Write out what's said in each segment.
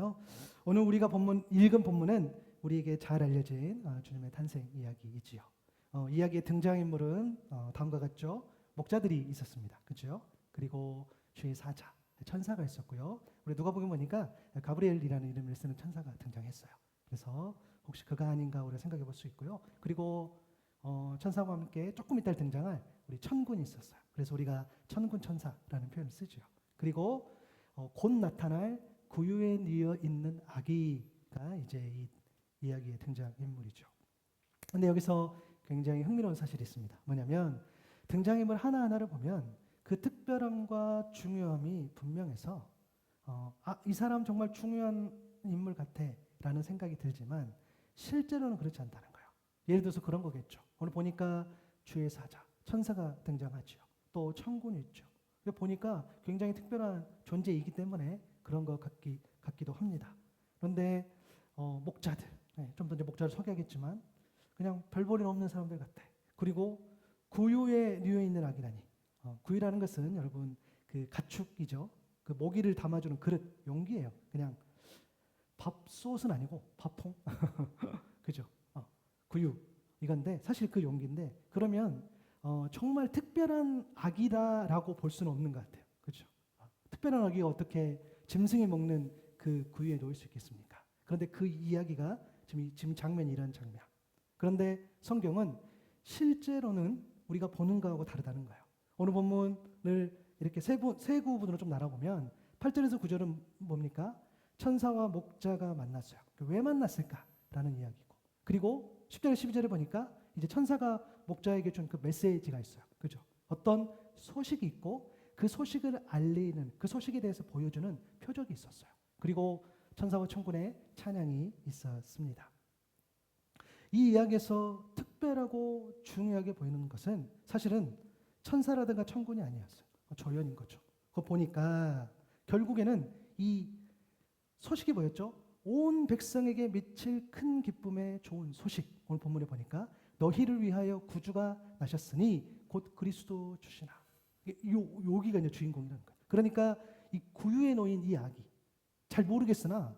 있는데요. 오늘 우리가 읽은 본문은 우리에게 잘 알려진 주님의 탄생 이야기이지요. 이야기의 등장인물은 다음과 같죠. 목자들이 있었습니다. 그렇죠? 그리고 주의 사자, 천사가 있었고요. 우리 누가복음 보니까 가브리엘이라는 이름을 쓰는 천사가 등장했어요. 그래서 혹시 그가 아닌가 우리가 생각해 볼 수 있고요. 그리고 천사와 함께 조금 이따 등장할 우리 천군이 있었어요. 그래서 우리가 천군 천사라는 표현을 쓰죠. 그리고 곧 나타날 구유에 뉘어 있는 아기가 이제 이 이야기의 등장인물이죠. 근데 여기서 굉장히 흥미로운 사실이 있습니다. 뭐냐면 등장인물 하나하나를 보면 그 특별함과 중요함이 분명해서 이 사람 정말 중요한 인물 같아 라는 생각이 들지만 실제로는 그렇지 않다는 거예요. 예를 들어서 그런 거겠죠. 오늘 보니까 주의 사자, 천사가 등장하죠. 또 천군이 있죠. 보니까 굉장히 특별한 존재이기 때문에 그런 것 같기도 합니다. 그런데 목자들, 좀 더 이제 목자를 소개하겠지만 그냥 별 볼일 없는 사람들 같아. 그리고 구유에 뉘어 있는 아기라니. 구유라는 것은 여러분 그 가축이죠. 그 모기를 담아주는 그릇, 용기예요. 그냥 밥솥은 아니고 밥통. 그죠? 구유 이건데 사실 그 용기인데 그러면 정말 특별한 아기다라고 볼 수는 없는 것 같아요. 그죠? 특별한 아기가 어떻게 짐승이 먹는 그 구유에 놓일 수 있겠습니까? 그런데 그 이야기가 지금 장면이 이런 장면. 그런데 성경은 실제로는 우리가 보는 거하고 다르다는 거예요. 오늘 본문을 이렇게 세 구분으로 좀 나눠보면 8절에서 9절은 뭡니까? 천사와 목자가 만났어요. 왜 만났을까라는 이야기고 그리고 10절, 12절에 보니까 이제 천사가 목자에게 준 그 메시지가 있어요. 그죠? 어떤 소식이 있고 그 소식을 알리는 그 소식에 대해서 보여주는 표적이 있었어요. 그리고 천사와 천군의 찬양이 있었습니다. 이 이야기에서 특별하고 중요하게 보이는 것은 사실은 천사라든가 천군이 아니었어요. 조연인 거죠. 그거 보니까 결국에는 이 소식이 뭐였죠? 온 백성에게 미칠 큰 기쁨의 좋은 소식. 오늘 본문에 보니까 너희를 위하여 구주가 나셨으니 곧 그리스도 주시나. 여기가 이제 주인공이라는 거예요. 그러니까 이 구유에 놓인 이 아기 잘 모르겠으나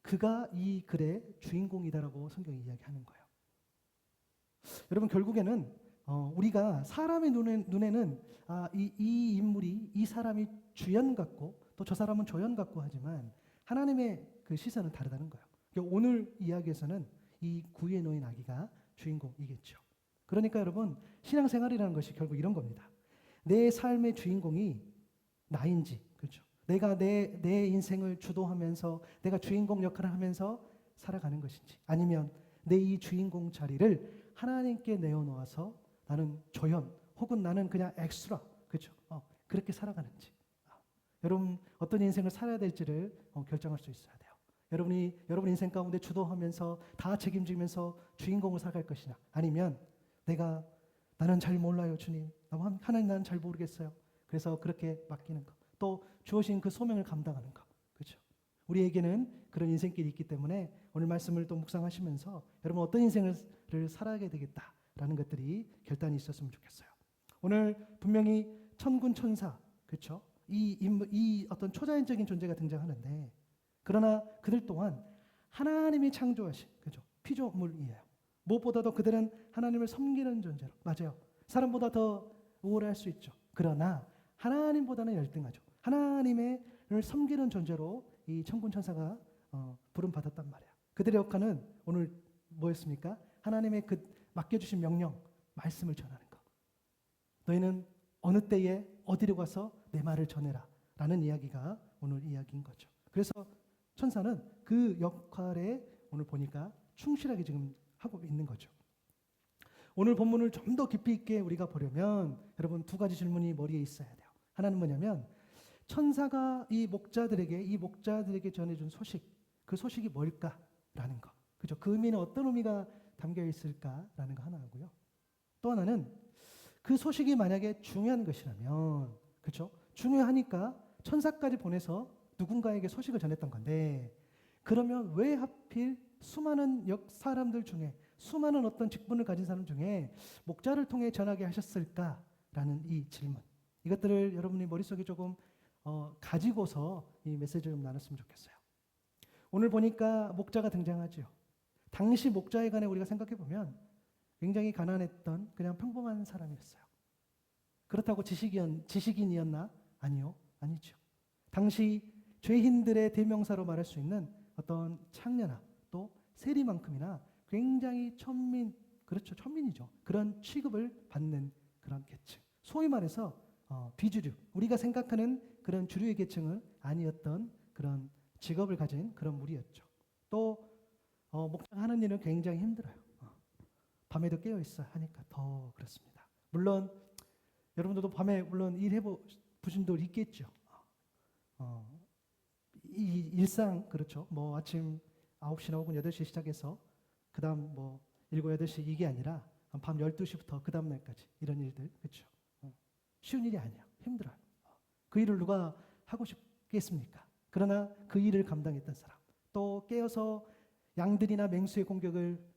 그가 이 글의 주인공이다라고 성경이 이야기하는 거예요. 여러분 결국에는 우리가 사람의 눈에는 이 인물이 이 사람이 주연 같고 또 저 사람은 조연 같고 하지만 하나님의 그 시선은 다르다는 거예요. 그러니까 오늘 이야기에서는 이 구유에 놓인 아기가 주인공이겠죠. 그러니까 여러분 신앙생활이라는 것이 결국 이런 겁니다. 내 삶의 주인공이 나인지 그렇죠. 내가 내 인생을 주도하면서 내가 주인공 역할을 하면서 살아가는 것인지 아니면 내 이 주인공 자리를 하나님께 내어놓아서 나는 조연 혹은 나는 그냥 엑스트라 그렇죠. 그렇게 살아가는지 여러분 어떤 인생을 살아야 될지를 결정할 수 있어야 돼요. 여러분 인생 가운데 주도하면서 다 책임지면서 주인공을 살아갈 것이냐 아니면 나는 잘 몰라요 주님 하나님 나는 잘 모르겠어요. 그래서 그렇게 맡기는 것 또 주어진 그 소명을 감당하는 것 그렇죠. 우리에게는 그런 인생길이 있기 때문에 오늘 말씀을 또 묵상하시면서 여러분 어떤 인생을 살아가게 되겠다라는 것들이 결단이 있었으면 좋겠어요. 오늘 분명히 천군 천사 그렇죠. 이 어떤 초자연적인 존재가 등장하는데 그러나 그들 또한 하나님이 창조하신 그죠 피조물이에요. 무엇보다도 그들은 하나님을 섬기는 존재로 맞아요. 사람보다 더 우월할 수 있죠. 그러나 하나님보다는 열등하죠. 하나님을 섬기는 존재로 이 천군 천사가 부름 받았단 말이에요. 그들의 역할은 오늘 뭐였습니까? 하나님의 그 맡겨주신 명령, 말씀을 전하는 것. 너희는 어느 때에 어디로 가서 내 말을 전해라 라는 이야기가 오늘 이야기인 거죠. 그래서 천사는 그 역할에 오늘 보니까 충실하게 지금 하고 있는 거죠. 오늘 본문을 좀 더 깊이 있게 우리가 보려면 여러분 두 가지 질문이 머리에 있어야 돼요. 하나는 뭐냐면 천사가 이 목자들에게 전해준 소식, 그 소식이 뭘까라는 거. 그죠? 그 의미는 어떤 의미가 담겨 있을까라는 거 하나고요. 또 하나는 그 소식이 만약에 중요한 것이라면, 그렇죠? 중요하니까 천사까지 보내서 누군가에게 소식을 전했던 건데, 그러면 왜 하필 수많은 사람들 중에, 수많은 어떤 직분을 가진 사람 중에 목자를 통해 전하게 하셨을까라는 이 질문. 이것들을 여러분이 머릿속에 조금 가지고서 이 메시지를 좀 나눴으면 좋겠어요. 오늘 보니까 목자가 등장하죠. 당시 목자에 관해 우리가 생각해 보면 굉장히 가난했던 그냥 평범한 사람이었어요. 그렇다고 지식인이었나? 아니요, 아니죠. 당시 죄인들의 대명사로 말할 수 있는 어떤 창녀나 또 세리만큼이나 굉장히 천민, 그렇죠, 천민이죠. 그런 취급을 받는 그런 계층. 소위 말해서 비주류, 우리가 생각하는 그런 주류의 계층은 아니었던 그런 직업을 가진 그런 무리였죠. 또 목장하는 일은 굉장히 힘들어요. 밤에도 깨어 있어야 하니까 더 그렇습니다. 물론 여러분들도 밤에 물론 일해 보신 분 있겠죠. 이 일상 그렇죠. 뭐 아침 9시나 혹은 8시 시작해서 그다음 뭐 7, 8시 이게 아니라 밤 12시부터 그다음 날까지 이런 일들 그렇죠. 쉬운 일이 아니야. 힘들어요. 그 일을 누가 하고 싶겠습니까? 그러나 그 일을 감당했던 사람, 또 깨어서 양들이나 맹수의 공격을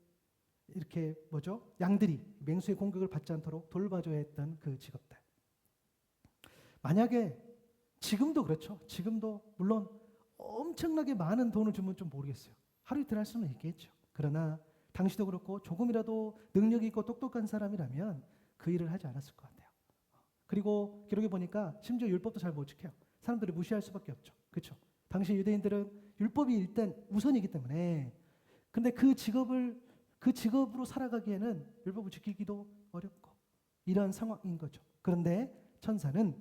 이렇게 뭐죠? 양들이 맹수의 공격을 받지 않도록 돌봐줘야 했던 그 직업들. 만약에 지금도 그렇죠. 지금도 물론 엄청나게 많은 돈을 주면 좀 모르겠어요. 하루 이틀 할 수는 있겠죠. 그러나 당시도 그렇고 조금이라도 능력 있고 똑똑한 사람이라면 그 일을 하지 않았을 것 같아요. 그리고 기록에 보니까 심지어 율법도 잘 못 지켜요. 사람들이 무시할 수밖에 없죠. 그렇죠? 당시 유대인들은 율법이 일단 우선이기 때문에 근데 그 직업으로 살아가기에는 율법을 지키기도 어렵고 이런 상황인 거죠. 그런데 천사는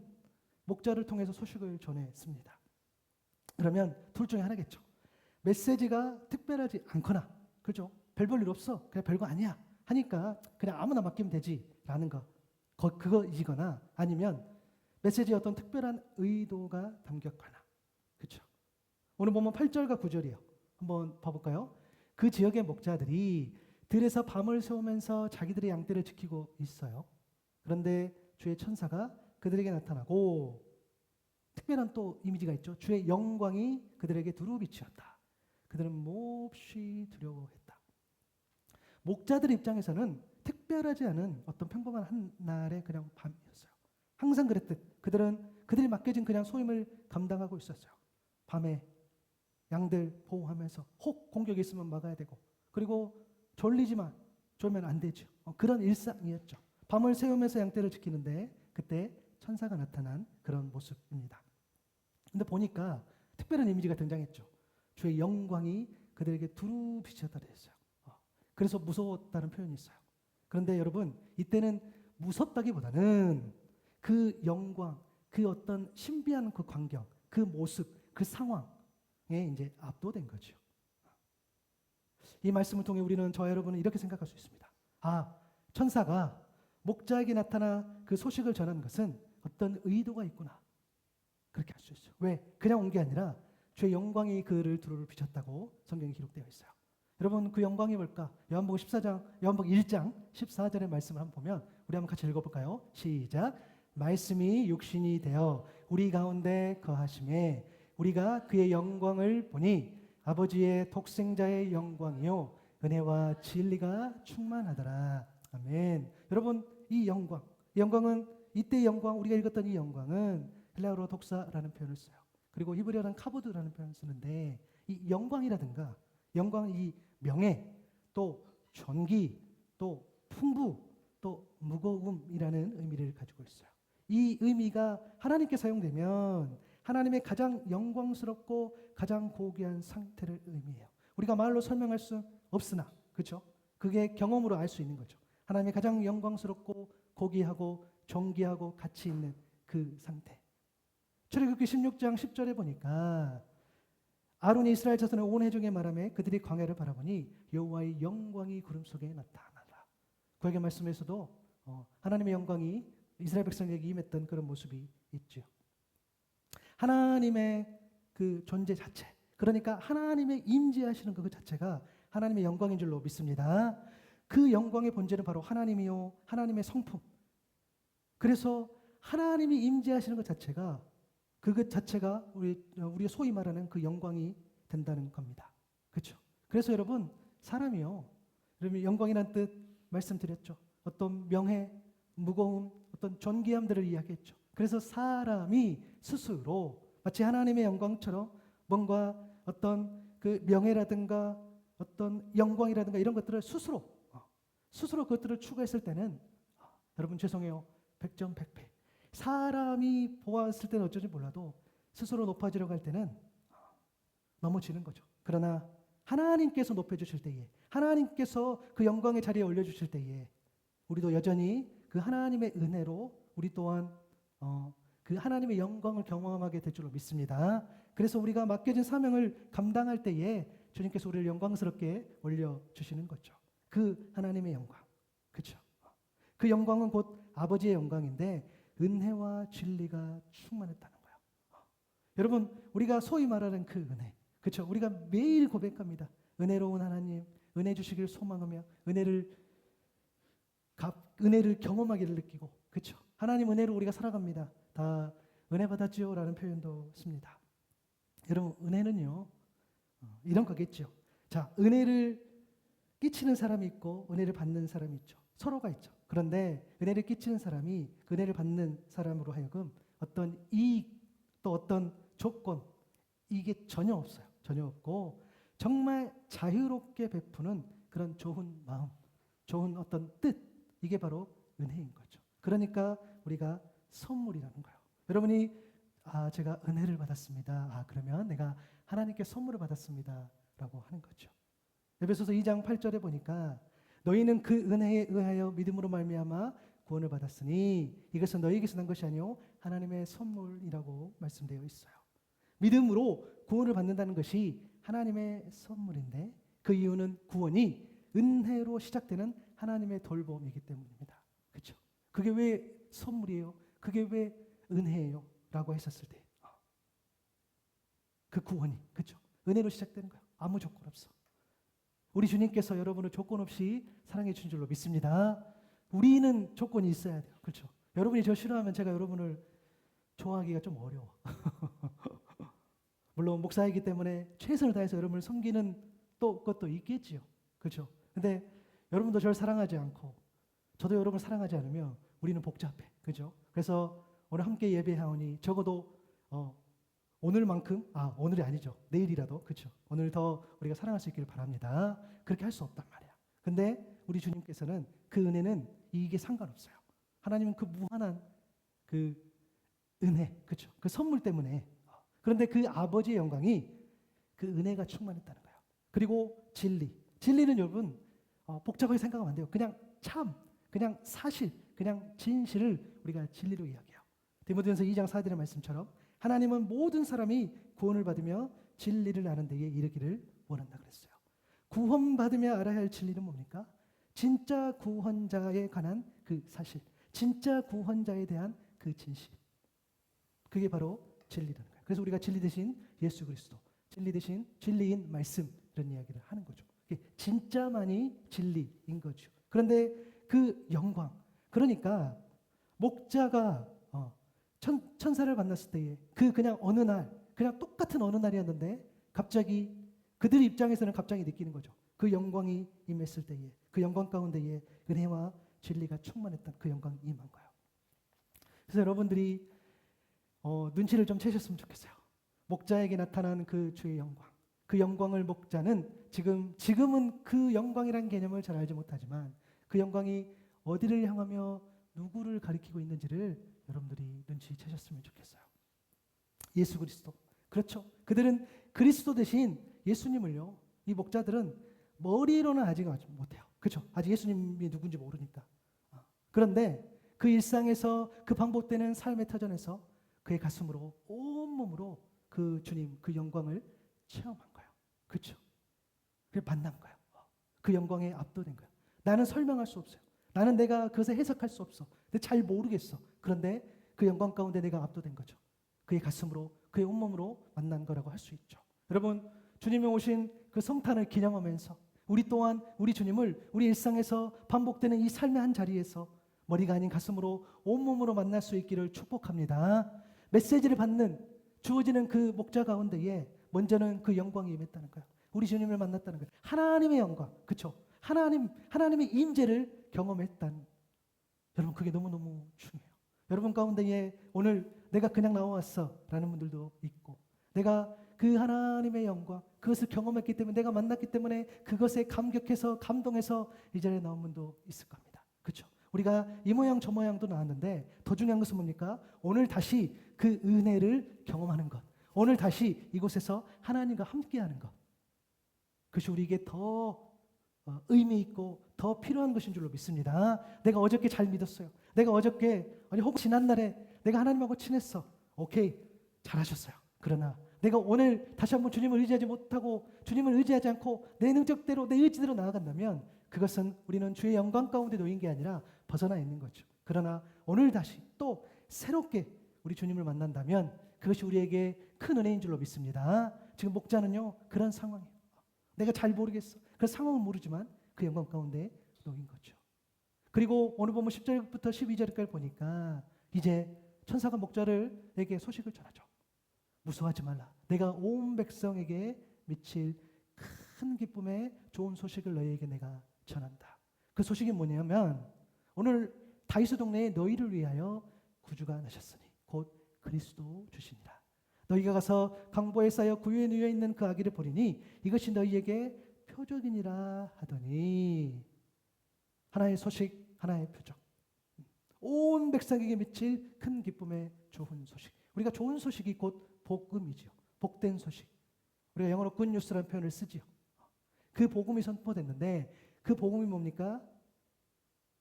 목자를 통해서 소식을 전했습니다. 그러면 둘 중에 하나겠죠. 메시지가 특별하지 않거나 그죠? 별 볼 일 없어. 그냥 별거 아니야. 하니까 그냥 아무나 맡기면 되지라는 그거이거나 아니면 메시지에 어떤 특별한 의도가 담겼거나 그렇죠? 오늘 보면 8절과 9절이요. 한번 봐볼까요? 그 지역의 목자들이 들에서 밤을 새우면서 자기들의 양떼를 지키고 있어요. 그런데 주의 천사가 그들에게 나타나고 특별한 또 이미지가 있죠. 주의 영광이 그들에게 두루 비치었다. 그들은 몹시 두려워했다. 목자들 입장에서는 특별하지 않은 어떤 평범한 한 날의 그냥 밤이었어요. 항상 그랬듯 그들이 맡겨진 그냥 소임을 감당하고 있었어요. 밤에 양들 보호하면서 혹 공격이 있으면 막아야 되고 그리고 졸면 안 되죠. 그런 일상이었죠. 밤을 새우면서 양떼를 지키는데 그때 천사가 나타난 그런 모습입니다. 근데 보니까 특별한 이미지가 등장했죠. 주의 영광이 그들에게 두루 비쳤다 그랬어요. 그래서 무서웠다는 표현이 있어요. 그런데 여러분 이때는 무섭다기보다는 그 영광, 그 어떤 신비한 그 광경, 그 모습, 그 상황에 이제 압도된 거죠. 이 말씀을 통해 우리는 저와 여러분은 이렇게 생각할 수 있습니다. 천사가 목자에게 나타나 그 소식을 전한 것은 어떤 의도가 있구나. 그렇게 할 수 있어요. 왜? 그냥 온 게 아니라 주의 영광이 그를 두루 비쳤다고 성경에 기록되어 있어요. 여러분 그 영광이 뭘까? 요한복음 1장 14절의 말씀을 한번 보면 우리 한번 같이 읽어볼까요? 시작. 말씀이 육신이 되어 우리 가운데 거하심에 우리가 그의 영광을 보니 아버지의 독생자의 영광이요 은혜와 진리가 충만하더라. 아멘. 여러분 이 영광은 이때의 영광 우리가 읽었던 이 영광은 헬라어로 독사라는 표현을 써요. 그리고 히브리어는 카보드라는 표현을 쓰는데 이 영광이라든가 영광 이 명예 또 존귀 또 풍부 또 무거움이라는 의미를 가지고 있어요. 이 의미가 하나님께 사용되면 하나님의 가장 영광스럽고 가장 고귀한 상태를 의미해요. 우리가 말로 설명할 수 없으나 그렇죠? 그게 경험으로 알 수 있는 거죠. 하나님의 가장 영광스럽고 고귀하고 존귀하고 가치 있는 그 상태. 출애굽기 16장 10절에 보니까 아론이 이스라엘 자손의 온 회중에 말하며 그들이 광야를 바라보니 여호와의 영광이 구름 속에 나타나더라. 구약의 말씀에서도 하나님의 영광이 이스라엘 백성에게 임했던 그런 모습이 있죠. 하나님의 그 존재 자체, 그러니까 하나님의 임재하시는 그 자체가 하나님의 영광인 줄로 믿습니다. 그 영광의 본질은 바로 하나님이요 하나님의 성품. 그래서 하나님이 임재하시는 것 자체가 그것 자체가 우리 소위 말하는 그 영광이 된다는 겁니다. 그렇죠? 그래서 여러분 사람이요. 여러분 영광이란 뜻 말씀드렸죠. 어떤 명예, 무거움, 어떤 존귀함들을 이야기했죠. 그래서 사람이 스스로 마치 하나님의 영광처럼 뭔가 어떤 그 명예라든가 어떤 영광이라든가 이런 것들을 스스로 그것들을 추구했을 때는 여러분 죄송해요. 100점 100패. 사람이 보았을 때는 어쩐지 몰라도 스스로 높아지려고 할 때는 넘어지는 거죠. 그러나 하나님께서 높여주실 때에, 하나님께서 그 영광의 자리에 올려주실 때에 우리도 여전히 그 하나님의 은혜로 우리 또한 그 하나님의 영광을 경험하게 될 줄로 믿습니다. 그래서 우리가 맡겨진 사명을 감당할 때에 주님께서 우리를 영광스럽게 올려주시는 거죠. 그 하나님의 영광. 그렇죠? 그 영광은 곧 아버지의 영광인데 은혜와 진리가 충만했다는 거예요. 여러분, 우리가 소위 말하는 그 은혜. 그렇죠? 우리가 매일 고백합니다. 은혜로운 하나님, 은혜 주시길 소망하며 은혜를 경험하기를 느끼고, 그렇죠? 하나님 은혜로 우리가 살아갑니다. 다 은혜 받았지요라는 표현도 씁니다. 여러분, 은혜는요 이런 거겠죠. 자, 은혜를 끼치는 사람이 있고 은혜를 받는 사람이 있죠. 서로가 있죠. 그런데 은혜를 끼치는 사람이 그 은혜를 받는 사람으로 하여금 어떤 이익 또 어떤 조건 이게 전혀 없어요. 전혀 없고 정말 자유롭게 베푸는 그런 좋은 마음, 좋은 어떤 뜻, 이게 바로 은혜인 거죠. 그러니까 우리가 선물이라는 거예요. 여러분이 제가 은혜를 받았습니다. 그러면 내가 하나님께 선물을 받았습니다. 라고 하는 거죠. 에베소서 2장 8절에 보니까 너희는 그 은혜에 의하여 믿음으로 말미암아 구원을 받았으니 이것은 너희에게서 난 것이 아니요 하나님의 선물이라고 말씀되어 있어요. 믿음으로 구원을 받는다는 것이 하나님의 선물인데 그 이유는 구원이 은혜로 시작되는 하나님의 돌봄이기 때문입니다. 그렇죠? 그게 왜 선물이에요? 그게 왜 은혜예요? 라고 했었을 때 그 구원이 그렇죠? 은혜로 시작되는 거예요. 아무 조건 없어. 우리 주님께서 여러분을 조건 없이 사랑해 주신 줄로 믿습니다. 우리는 조건이 있어야 돼요. 그렇죠? 여러분이 저 싫어하면 제가 여러분을 좋아하기가 좀 어려워. 물론 목사이기 때문에 최선을 다해서 여러분을 섬기는 또 것도 있겠지요. 그렇죠? 근데 여러분도 저를 사랑하지 않고 저도 여러분을 사랑하지 않으면 우리는 복잡해. 그렇죠? 그래서 오늘 함께 예배하오니 적어도 오늘만큼 오늘이 아니죠. 내일이라도 그렇죠. 오늘 더 우리가 사랑할 수 있기를 바랍니다. 그렇게 할 수 없단 말이야. 근데 우리 주님께서는 그 은혜는 이게 상관없어요. 하나님은 그 무한한 그 은혜, 그렇죠. 그 선물 때문에 그런데 그 아버지의 영광이 그 은혜가 충만했다는 거예요. 그리고 진리는 여러분 복잡하게 생각하면 안 돼요. 그냥 그냥 사실, 그냥 진실을 우리가 진리로 이야기해요. 디모데전서 2장 4절의 말씀처럼 하나님은 모든 사람이 구원을 받으며 진리를 아는 데에 이르기를 원한다 그랬어요. 구원받으며 알아야 할 진리는 뭡니까? 진짜 구원자에 관한 그 사실, 진짜 구원자에 대한 그 진실. 그게 바로 진리라는 거예요. 그래서 우리가 진리 대신 예수 그리스도, 진리 대신 진리인 말씀 이런 이야기를 하는 거죠. 진짜만이 진리인 거죠. 그런데 그 영광, 그러니까 목자가 천사를 만났을 때에 그냥 어느 날, 그냥 똑같은 어느 날이었는데 갑자기 그들 입장에서는 갑자기 느끼는 거죠. 그 영광이 임했을 때에 그 영광 가운데에 은혜와 진리가 충만했던 그 영광이 임한 거예요. 그래서 여러분들이 눈치를 좀 채셨으면 좋겠어요. 목자에게 나타난 그 주의 영광, 그 영광을 목자는 지금은 그 영광이라는 개념을 잘 알지 못하지만 그 영광이 어디를 향하며 누구를 가리키고 있는지를 여러분들이 눈치채셨으면 좋겠어요. 예수 그리스도. 그렇죠. 그들은 그리스도 대신 예수님을요. 이 목자들은 머리로는 아직 못해요. 그렇죠. 아직 예수님이 누군지 모르니까. 그런데 그 일상에서 그 반복되는 삶의 터전에서 그의 가슴으로 온몸으로 그 주님 그 영광을 체험한 거예요. 그렇죠. 그걸 만난 거예요. 그 영광에 압도된 거예요. 나는 설명할 수 없어요. 나는 내가 그것을 해석할 수 없어. 잘 모르겠어. 그런데 그 영광 가운데 내가 압도된 거죠. 그의 가슴으로 그의 온몸으로 만난 거라고 할 수 있죠. 여러분 주님이 오신 그 성탄을 기념하면서 우리 또한 우리 주님을 우리 일상에서 반복되는 이 삶의 한 자리에서 머리가 아닌 가슴으로 온몸으로 만날 수 있기를 축복합니다. 메시지를 받는 주어지는 그 목자 가운데에 먼저는 그 영광이 임했다는 거예요. 우리 주님을 만났다는 거예요. 하나님의 영광, 그렇죠? 하나님의 임재를 경험했다는. 여러분 그게 너무너무 중요해요. 여러분 가운데에 오늘 내가 그냥 나와왔어 라는 분들도 있고 내가 그 하나님의 영광, 그것을 경험했기 때문에, 내가 만났기 때문에 그것에 감격해서 감동해서 이 자리에 나온 분도 있을 겁니다. 그렇죠? 우리가 이 모양 저 모양도 나왔는데 더 중요한 것은 뭡니까? 오늘 다시 그 은혜를 경험하는 것, 오늘 다시 이곳에서 하나님과 함께하는 것, 그것이 우리에게 더 의미 있고 더 필요한 것인 줄로 믿습니다. 내가 어저께 잘 믿었어요. 내가 어저께 혹은 지난날에 내가 하나님하고 친했어. 오케이, 잘하셨어요. 그러나 내가 오늘 다시 한번 주님을 의지하지 못하고 주님을 의지하지 않고 내 능력대로 내 의지대로 나아간다면 그것은 우리는 주의 영광 가운데 놓인 게 아니라 벗어나 있는 거죠. 그러나 오늘 다시 또 새롭게 우리 주님을 만난다면 그것이 우리에게 큰 은혜인 줄로 믿습니다. 지금 목자는요 그런 상황이에요. 내가 잘 모르겠어. 그 상황은 모르지만 그 영광 가운데 놓인 거죠. 그리고 오늘 보면 10절부터 12절까지 보니까 이제 천사가 목자를에게 소식을 전하죠. 무서워하지 말라. 내가 온 백성에게 미칠 큰 기쁨의 좋은 소식을 너희에게 내가 전한다. 그 소식이 뭐냐면 오늘 다윗의 동네에 너희를 위하여 구주가 나셨으니 곧 그리스도 주시니라. 너희가 가서 강보에 쌓여 구유에 누워 있는 그 아기를 보리니 이것이 너희에게 표적이니라 하더니 하나의 소식, 하나의 표적. 온 백성에게 미칠 큰 기쁨의 좋은 소식. 우리가 좋은 소식이 곧 복음이지요. 복된 소식. 우리가 영어로 good news라는 표현을 쓰지요. 그 복음이 선포됐는데 그 복음이 뭡니까?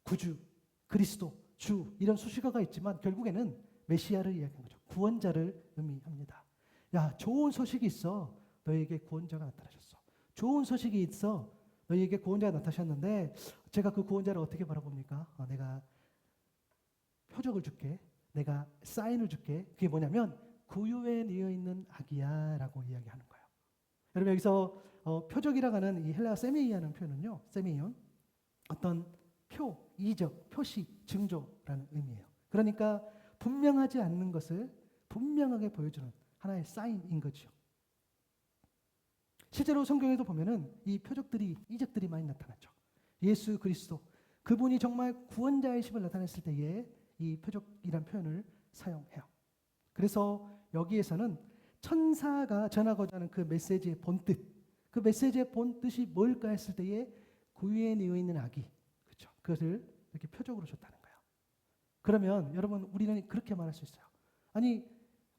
구주, 그리스도, 주 이런 수식어가 있지만 결국에는 메시아를 이야기하는 거죠. 구원자를 의미합니다. 야, 좋은 소식이 있어. 너희에게 구원자가 나타나셨어. 좋은 소식이 있어. 너희에게 구원자가 나타나셨는데 제가 그 구원자를 어떻게 바라봅니까? 내가 표적을 줄게. 내가 사인을 줄게. 그게 뭐냐면 구유에 뉘어 있는 아기야 라고 이야기하는 거예요. 여러분 여기서 표적이라고 하는 이 헬라 세메이아는 표현은요. 세메이온 어떤 표, 이적, 표시, 징조라는 의미예요. 그러니까 분명하지 않는 것을 분명하게 보여주는 하나의 사인인 거죠. 실제로 성경에도 보면은 이 표적들이, 이적들이 많이 나타나죠. 예수 그리스도, 그분이 정말 구원자이심을 나타냈을 때에 이 표적이란 표현을 사용해요. 그래서 여기에서는 천사가 전하고자 하는 그 메시지의 본뜻, 그 메시지의 본뜻이 뭘까 했을 때에 구유에 뉘어 있는 아기, 그렇죠? 그것을 이렇게 표적으로 줬다는 거예요. 그러면 여러분 우리는 그렇게 말할 수 있어요. 아니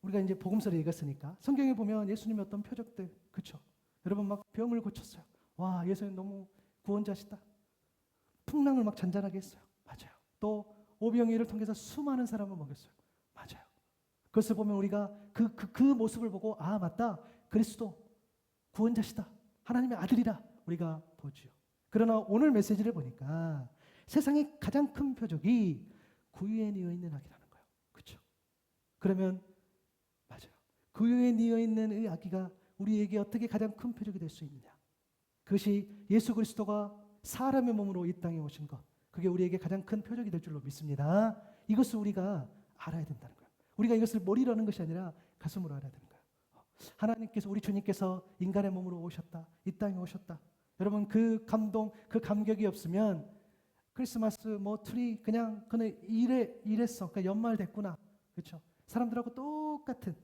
우리가 이제 복음서를 읽었으니까 성경에 보면 예수님의 어떤 표적들, 그렇죠? 여러분 막 병을 고쳤어요. 와, 예수님 너무 구원자시다. 풍랑을 막 잔잔하게 했어요. 맞아요. 또 오병이어를 통해서 수많은 사람을 먹였어요. 맞아요. 그것을 보면 우리가 그 모습을 보고 아 맞다, 그리스도 구원자시다, 하나님의 아들이다 우리가 보죠. 그러나 오늘 메시지를 보니까 세상의 가장 큰 표적이 구유에 뉘어 있는 아기라는 거예요. 그렇죠? 그러면 맞아요. 구유에 뉘어 있는 이 아기가 우리에게 어떻게 가장 큰 표적이 될 수 있느냐? 그것이 예수 그리스도가 사람의 몸으로 이 땅에 오신 것, 그게 우리에게 가장 큰 표적이 될 줄로 믿습니다. 이것을 우리가 알아야 된다는 거예요. 우리가 이것을 머리로 하는 것이 아니라 가슴으로 알아야 되는 거예요. 하나님께서, 우리 주님께서 인간의 몸으로 오셨다, 이 땅에 오셨다. 여러분 그 감동, 그 감격이 없으면 크리스마스 뭐 트리 그냥 이랬어. 그러니까 연말 됐구나. 그렇죠? 사람들하고 똑같은,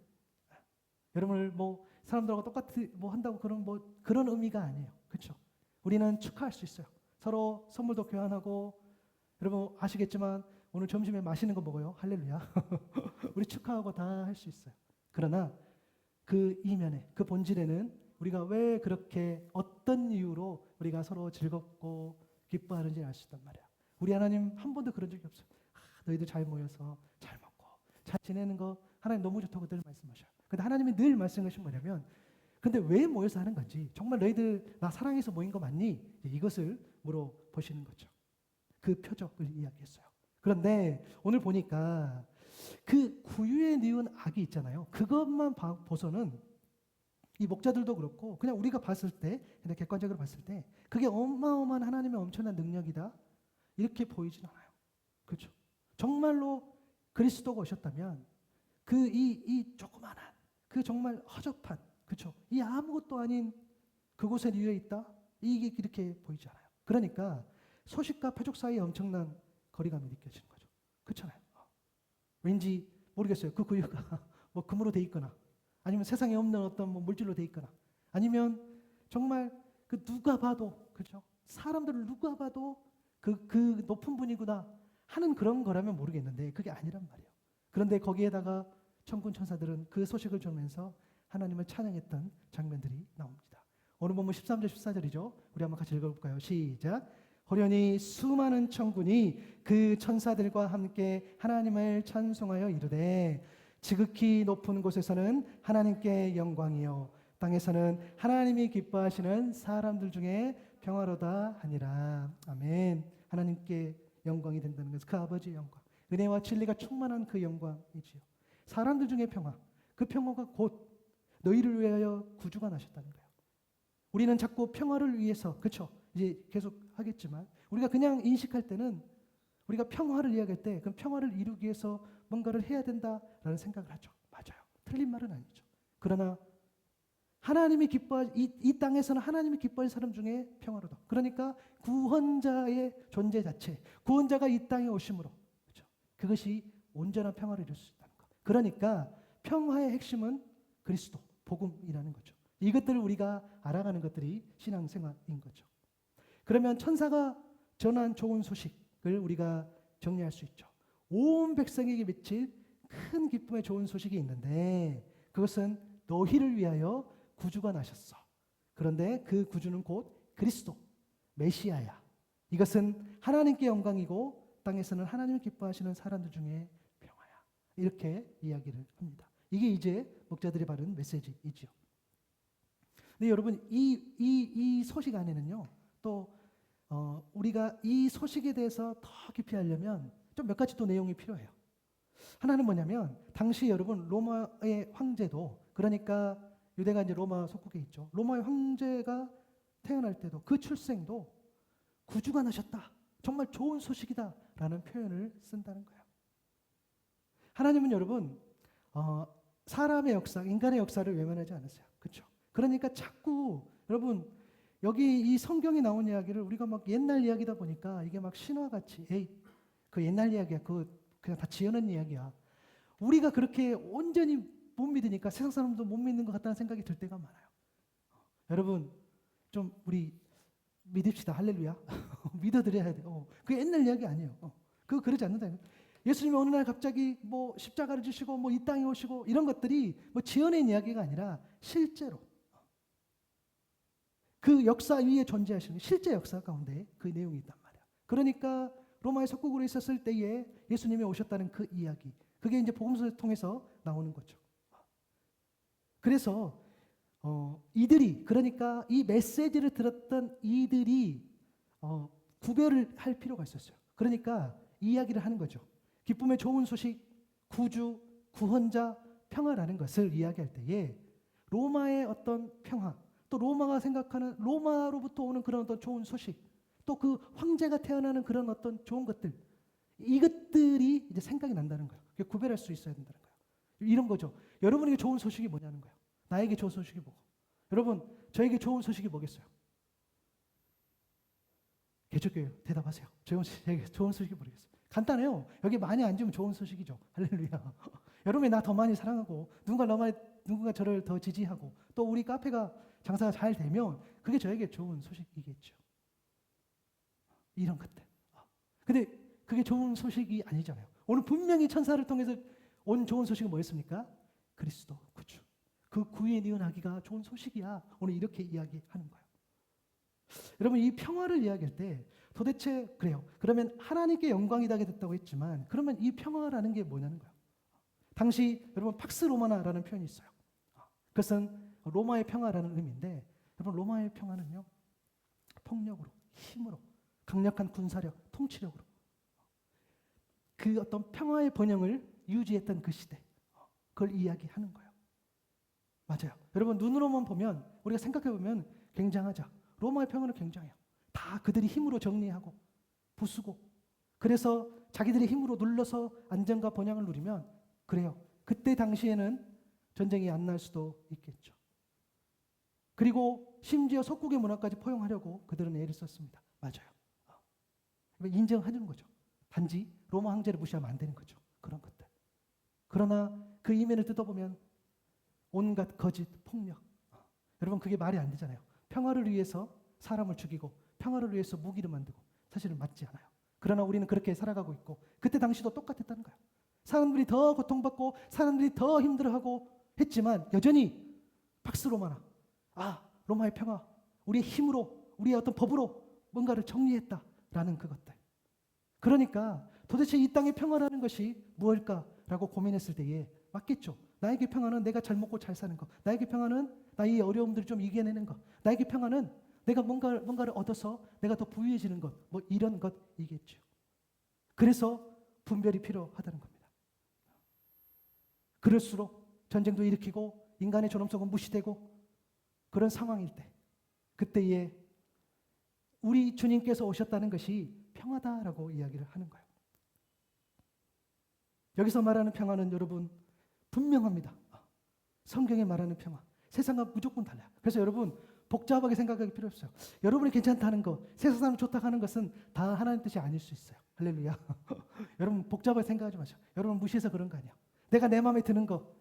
여러분을 뭐 사람들하고 똑같이 뭐 한다고 그런 의미가 아니에요. 그렇죠? 우리는 축하할 수 있어요. 서로 선물도 교환하고, 여러분 아시겠지만 오늘 점심에 맛있는 거 먹어요. 할렐루야. 우리 축하하고 다 할 수 있어요. 그러나 그 이면에, 그 본질에는 우리가 왜 그렇게 어떤 이유로 우리가 서로 즐겁고 기뻐하는지 알 수 있단 말이야. 우리 하나님 한 번도 그런 적이 없어요. 너희들 잘 모여서 잘 먹고 잘 지내는 거 하나님 너무 좋다고 늘 말씀하셔요. 근데 하나님이 늘 말씀하신 뭐냐면, 근데 왜 모여서 하는 건지, 정말 너희들 나 사랑해서 모인 거 맞니? 이것을 물어보시는 거죠. 그 표적을 이야기했어요. 그런데 오늘 보니까 그 구유에 뉘은 악이 있잖아요. 그것만 보서는 이 목자들도 그렇고 그냥 우리가 봤을 때, 그냥 객관적으로 봤을 때 그게 어마어마한 하나님의 엄청난 능력이다 이렇게 보이진 않아요. 그렇죠? 정말로 그리스도가 오셨다면 그 이 조그만한, 그 정말 허접한, 그렇죠? 이 아무것도 아닌 그곳에 뉘어 있다, 이게 이렇게 보이지 않아요. 그러니까 소식과 표적 사이에 엄청난 거리감이 느껴지는 거죠. 그렇잖아요. 왠지 모르겠어요. 그 구유가 뭐 금으로 돼 있거나 아니면 세상에 없는 어떤 뭐 물질로 돼 있거나, 아니면 정말 그 누가 봐도, 그렇죠? 사람들을 누가 봐도 그 높은 분이구나 하는 그런 거라면 모르겠는데 그게 아니란 말이에요. 그런데 거기에다가 천군 천사들은 그 소식을 전면서 하나님을 찬양했던 장면들이 나옵니다. 오늘 본문 13절 14절이죠. 우리 한번 같이 읽어볼까요? 시작. 호련히 수많은 천군이 그 천사들과 함께 하나님을 찬송하여 이르되 지극히 높은 곳에서는 하나님께 영광이요 땅에서는 하나님이 기뻐하시는 사람들 중에 평화로다 하니라. 아멘. 하나님께 영광이 된다는 것은 그 아버지의 영광, 은혜와 진리가 충만한 그 영광이지요. 사람들 중에 평화, 그 평화가 곧 너희를 위하여 구주가 나셨다는 거예요. 우리는 자꾸 평화를 위해서, 그렇죠? 이제 계속 하겠지만 우리가 그냥 인식할 때는, 우리가 평화를 이야기할 때 그 평화를 이루기 위해서 뭔가를 해야 된다라는 생각을 하죠. 맞아요. 틀린 말은 아니죠. 그러나 하나님이 이 땅에서는 하나님이 기뻐하는 사람 중에 평화로다. 그러니까 구원자의 존재 자체, 구원자가 이 땅에 오심으로, 그렇죠? 그것이 온전한 평화를 이룰 수 있다는 것. 그러니까 평화의 핵심은 그리스도, 복음이라는 거죠. 이것들을 우리가 알아가는 것들이 신앙생활인 거죠. 그러면 천사가 전한 좋은 소식을 우리가 정리할 수 있죠. 온 백성에게 미칠 큰 기쁨의 좋은 소식이 있는데 그것은 너희를 위하여 구주가 나셨어. 그런데 그 구주는 곧 그리스도, 메시아야. 이것은 하나님께 영광이고 땅에서는 하나님을 기뻐하시는 사람들 중에 평화야. 이렇게 이야기를 합니다. 이게 이제 목자들이 바른 메시지이지요. 근데 여러분 이 소식 안에는요 또 우리가 이 소식에 대해서 더 깊이 알려면 좀 몇 가지 또 내용이 필요해요. 하나는 뭐냐면 당시 여러분 로마의 황제도, 그러니까 유대가 이제 로마 속국에 있죠. 로마의 황제가 태어날 때도 그 출생도 구주가 나셨다, 정말 좋은 소식이다라는 표현을 쓴다는 거예요. 하나님은 여러분 사람의 역사, 인간의 역사를 외면하지 않으세요. 그렇죠? 그러니까 자꾸 여러분 여기 이 성경에 나온 이야기를 우리가 막 옛날 이야기다 보니까 이게 막 신화같이, 에이 그 옛날 이야기야, 그냥 다 지어낸 이야기야, 우리가 그렇게 온전히 못 믿으니까 세상 사람도 못 믿는 것 같다는 생각이 들 때가 많아요. 여러분 좀 우리 믿읍시다. 할렐루야. 믿어드려야 돼요. 그 옛날 이야기 아니에요. 그거 그러지 않는다. 예수님이 어느 날 갑자기 뭐 십자가를 지시고 뭐 이 땅에 오시고 이런 것들이 뭐 지어낸 이야기가 아니라 실제로 그 역사 위에 존재하시는 실제 역사 가운데 그 내용이 있단 말이야. 그러니까 로마의 속국으로 있었을 때에 예수님이 오셨다는 그 이야기, 그게 이제 복음서를 통해서 나오는 거죠. 그래서 이들이, 그러니까 이 메시지를 들었던 이들이 구별을 할 필요가 있었어요. 그러니까 이 이야기를 하는 거죠. 기쁨의 좋은 소식, 구주, 구원자, 평화라는 것을 이야기할 때에 로마의 어떤 평화, 또 로마가 생각하는 로마로부터 오는 그런 어떤 좋은 소식, 또 그 황제가 태어나는 그런 어떤 좋은 것들, 이것들이 이제 생각이 난다는 거예요. 구별할 수 있어야 된다는 거예요. 이런 거죠. 여러분에게 좋은 소식이 뭐냐는 거예요. 나에게 좋은 소식이 뭐고? 여러분, 저에게 좋은 소식이 뭐겠어요? 개척교회 대답하세요. 저에게 좋은 소식이 모르겠어요. 간단해요. 여기 많이 앉으면 좋은 소식이죠. 할렐루야. 여러분이 나 더 많이 사랑하고 누군가 저를 더 지지하고 또 우리 카페가 장사가 잘 되면 그게 저에게 좋은 소식이겠죠. 이런 것들. 근데 그게 좋은 소식이 아니잖아요. 오늘 분명히 천사를 통해서 온 좋은 소식은 뭐였습니까? 그리스도 구주. 그 구에 니은하기가 좋은 소식이야. 오늘 이렇게 이야기하는 거예요. 여러분 이 평화를 이야기할 때 도대체 그래요. 그러면 하나님께 영광이 닿게 됐다고 했지만 그러면 이 평화라는 게 뭐냐는 거예요. 당시 여러분 팍스 로마나라는 표현이 있어요. 그것은 로마의 평화라는 의미인데 여러분 로마의 평화는요. 폭력으로, 힘으로, 강력한 군사력, 통치력으로 그 어떤 평화의 번영을 유지했던 그 시대, 그걸 이야기하는 거예요. 맞아요. 여러분 눈으로만 보면 우리가 생각해 보면 굉장하죠. 로마의 평화는 굉장해요. 다 그들이 힘으로 정리하고 부수고 그래서 자기들의 힘으로 눌러서 안정과 번영을 누리면 그래요. 그때 당시에는 전쟁이 안 날 수도 있겠죠. 그리고 심지어 속국의 문화까지 포용하려고 그들은 애를 썼습니다. 맞아요. 인정하는 거죠. 단지 로마 황제를 무시하면 안 되는 거죠. 그런 것들. 그러나 그 이면을 뜯어보면 온갖 거짓, 폭력. 여러분 그게 말이 안 되잖아요. 평화를 위해서 사람을 죽이고 평화를 위해서 무기를 만들고 사실은 맞지 않아요. 그러나 우리는 그렇게 살아가고 있고 그때 당시도 똑같았다는 거예요. 사람들이 더 고통받고 사람들이 더 힘들어하고 했지만 여전히 박스 로마나 로마의 평화, 우리의 힘으로 우리의 어떤 법으로 뭔가를 정리했다라는 그것들. 그러니까 도대체 이 땅의 평화라는 것이 무엇일까라고 고민했을 때에 맞겠죠. 나에게 평화는 내가 잘 먹고 잘 사는 것. 나에게 평화는 나의 어려움들을 좀 이겨내는 것. 나에게 평화는 내가 뭔가를 얻어서 내가 더 부유해지는 것. 뭐 이런 것이겠죠. 그래서 분별이 필요하다는 겁니다. 그럴수록 전쟁도 일으키고 인간의 존엄성은 무시되고 그런 상황일 때 그때에 우리 주님께서 오셨다는 것이 평화다라고 이야기를 하는 거예요. 여기서 말하는 평화는 여러분 분명합니다. 성경에 말하는 평화. 세상과 무조건 달라요. 그래서 여러분 복잡하게 생각하기 필요 없어요. 여러분이 괜찮다는 것, 세상 사람 좋다고 하는 것은 다 하나님 뜻이 아닐 수 있어요. 할렐루야. 여러분 복잡하게 생각하지 마세요. 여러분 무시해서 그런 거 아니에요. 내가 내 마음에 드는 거,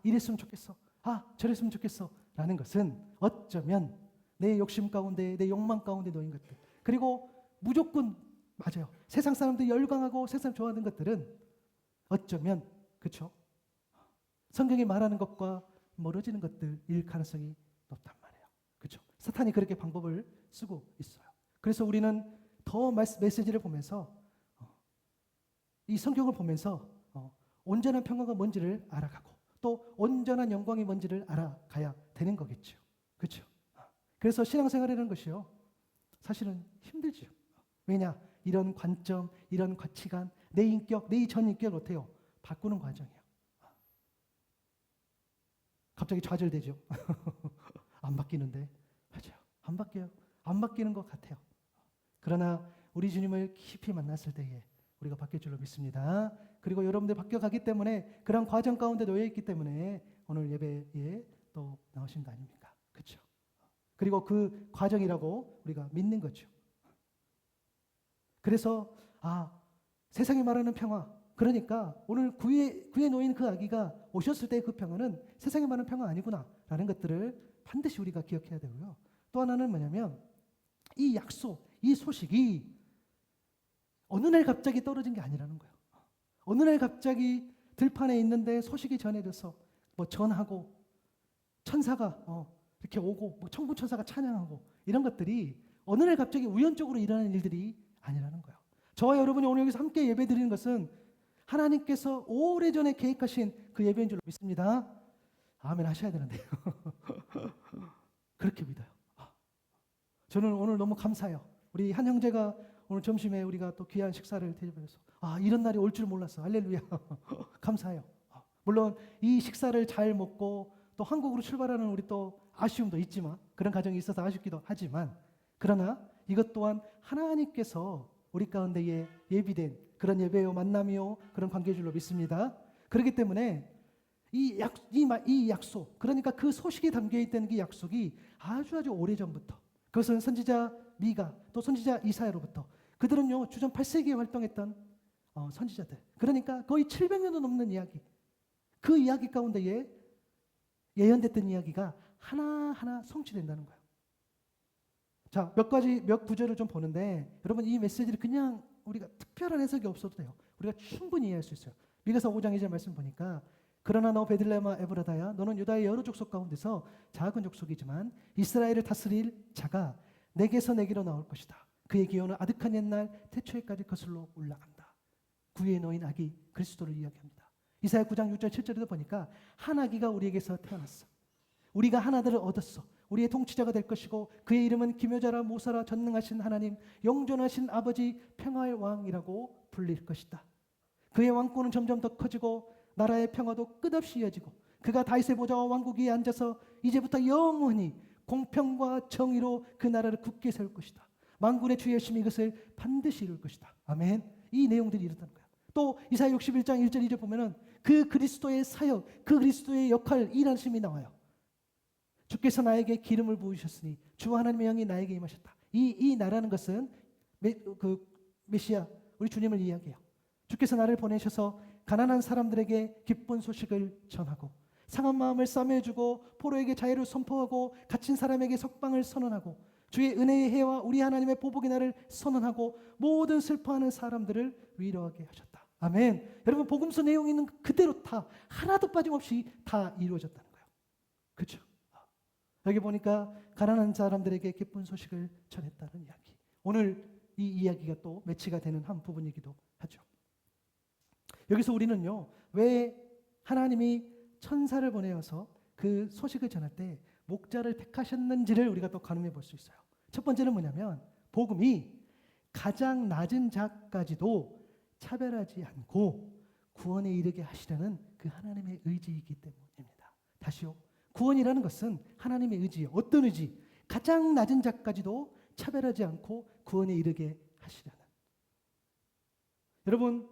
이랬으면 좋겠어. 저랬으면 좋겠어. 라는 것은 어쩌면 내 욕심 가운데, 내 욕망 가운데 놓인 것들. 그리고 무조건 맞아요. 세상 사람들이 열광하고 세상 좋아하는 것들은 어쩌면 그렇죠. 성경이 말하는 것과 멀어지는 것들일 가능성이 높단 말이에요. 그렇죠. 사탄이 그렇게 방법을 쓰고 있어요. 그래서 우리는 더 메시지를 보면서 이 성경을 보면서 온전한 평화가 뭔지를 알아가고 또 온전한 영광이 뭔지를 알아가야 되는 거겠죠. 그렇죠. 그래서 신앙생활이라는 것이요. 사실은 힘들죠. 왜냐? 이런 관점, 이런 가치관, 내 인격, 내 전 인격을 어때요? 바꾸는 과정이에요. 갑자기 좌절되죠. 안 바뀌는데. 맞아요. 안 바뀌어요. 안 바뀌는 것 같아요. 그러나 우리 주님을 깊이 만났을 때에 우리가 바뀔 줄로 믿습니다. 그리고 여러분들 바뀌어가기 때문에 그런 과정 가운데 놓여있기 때문에 오늘 예배에 또 나오신 거 아닙니까? 그렇죠. 그리고 그 과정이라고 우리가 믿는 거죠. 그래서 세상이 말하는 평화, 그러니까 오늘 구에 놓인 그 아기가 오셨을 때 그 평화는 세상이 말하는 평화 아니구나 라는 것들을 반드시 우리가 기억해야 되고요. 또 하나는 뭐냐면 이 약속, 이 소식이 어느 날 갑자기 떨어진 게 아니라는 거예요. 어느 날 갑자기 들판에 있는데 소식이 전해져서 뭐 전하고 천사가 이렇게 오고 뭐 천군 천사가 찬양하고 이런 것들이 어느 날 갑자기 우연적으로 일어나는 일들이 아니라는 거예요. 저와 여러분이 오늘 여기서 함께 예배드리는 것은 하나님께서 오래전에 계획하신 그 예배인 줄로 믿습니다. 아멘 하셔야 되는데요. 그렇게 믿어요. 저는 오늘 너무 감사해요. 우리 한 형제가 오늘 점심에 우리가 또 귀한 식사를 대접해서 이런 날이 올 줄 몰랐어. 할렐루야. 감사해요. 물론 이 식사를 잘 먹고 또 한국으로 출발하는 우리 또 아쉬움도 있지만 그런 가정이 있어서 아쉽기도 하지만 그러나 이것 또한 하나님께서 우리 가운데에 예비된 그런 예배요 만남이요 그런 관계인 줄로 믿습니다. 그렇기 때문에 이 약속 그러니까 그 소식이 담겨있던 그 약속이 아주 오래전부터 그것은 선지자 미가 또 선지자 이사야로부터 그들은요 주전 8세기에 활동했던 선지자들 그러니까 거의 700년도 넘는 이야기 그 이야기 가운데에 예언됐던 이야기가 하나하나 성취된다는 거예요. 자, 몇 구절을 좀 보는데 여러분 이 메시지를 그냥 우리가 특별한 해석이 없어도 돼요. 우리가 충분히 이해할 수 있어요. 미가서 5장 2절 말씀 보니까 그러나 너 베들레헴아 에브라다야 너는 유다의 여러 족속 가운데서 작은 족속이지만 이스라엘을 다스릴 자가 내게서 내게로 나올 것이다. 그의 기호는 아득한 옛날 태초에까지 거슬러 올라간다. 구에 놓인 아기 그리스도를 이야기합니다. 이사야 9장 6절 7절에도 보니까 한 아기가 우리에게서 태어났어. 우리가 한 아들을 얻었어. 우리의 통치자가 될 것이고 그의 이름은 기묘자라 모사라 전능하신 하나님 영존하신 아버지 평화의 왕이라고 불릴 것이다. 그의 왕권은 점점 더 커지고 나라의 평화도 끝없이 이어지고 그가 다윗의 보좌와 왕국 위에 앉아서 이제부터 영원히 공평과 정의로 그 나라를 굳게 세울 것이다. 만군의 주의 열심히 이것을 반드시 이룰 것이다. 아멘. 이 내용들이 이렇다는 거야. 또 이사야 61장 1절 2절 보면은 그 그리스도의 사역, 그 그리스도의 역할, 일하심이 나와요. 주께서 나에게 기름을 부으셨으니 주 하나님의 영이 나에게 임하셨다. 이 나라는 것은 메시아 우리 주님을 이야기해요. 주께서 나를 보내셔서 가난한 사람들에게 기쁜 소식을 전하고 상한 마음을 싸매주고 포로에게 자유를 선포하고 갇힌 사람에게 석방을 선언하고 주의 은혜의 해와 우리 하나님의 보복의 날을 선언하고 모든 슬퍼하는 사람들을 위로하게 하셨다. 아멘. 여러분 복음서 내용이 있는 그대로 다 하나도 빠짐없이 다 이루어졌다는 거예요. 그렇죠? 여기 보니까 가난한 사람들에게 기쁜 소식을 전했다는 이야기. 오늘 이 이야기가 또 매치가 되는 한 부분이기도 하죠. 여기서 우리는요, 왜 하나님이 천사를 보내어서 그 소식을 전할 때 목자를 택하셨는지를 우리가 또 가늠해 볼 수 있어요. 첫 번째는 뭐냐면 복음이 가장 낮은 자까지도 차별하지 않고 구원에 이르게 하시려는 그 하나님의 의지이기 때문입니다. 다시요. 구원이라는 것은 하나님의 의지예요. 어떤 의지? 가장 낮은 자까지도 차별하지 않고 구원에 이르게 하시려는. 여러분,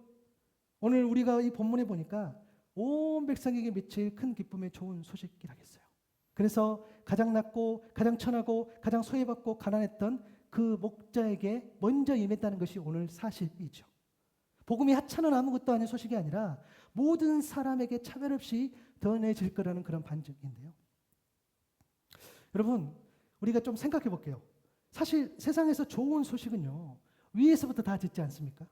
오늘 우리가 이 본문에 보니까 온 백성에게 미칠 큰 기쁨의 좋은 소식이라겠어요. 그래서 가장 낮고 가장 천하고 가장 소외받고 가난했던 그 목자에게 먼저 임했다는 것이 오늘 사실이죠. 복음이 하찮은 아무것도 아닌 소식이 아니라 모든 사람에게 차별 없이 전해질 거라는 그런 반증인데요. 여러분, 우리가 좀 생각해 볼게요. 사실 세상에서 좋은 소식은요, 위에서부터 다 듣지 않습니까?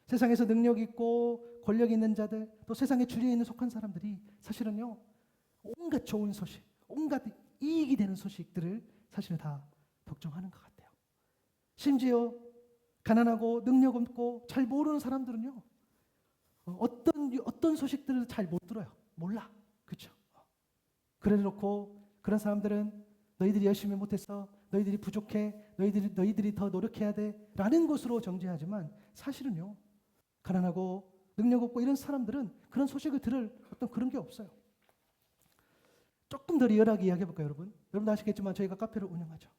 세상에서 능력 있고 권력 있는 자들, 또 세상의 주류에 있는 속한 사람들이 사실은요, 온갖 좋은 소식, 온갖 이익이 되는 소식들을 사실은 다 독점하는 것 같아요. 심지어 가난하고 능력 없고 잘 모르는 사람들은요, 어떤 소식들을 잘 못 들어요. 몰라. 그렇죠? 그래 놓고 그런 사람들은 너희들이 열심히 못해서 너희들이 부족해, 너희들이 더 노력해야 돼라는 것으로 정죄하지만 사실은요, 가난하고 능력 없고 이런 사람들은 그런 소식을 들을 어떤 그런 게 없어요. 조금 더 리얼하게 이야기해 볼까요, 여러분? 여러분도 아시겠지만 저희가 카페를 운영하죠.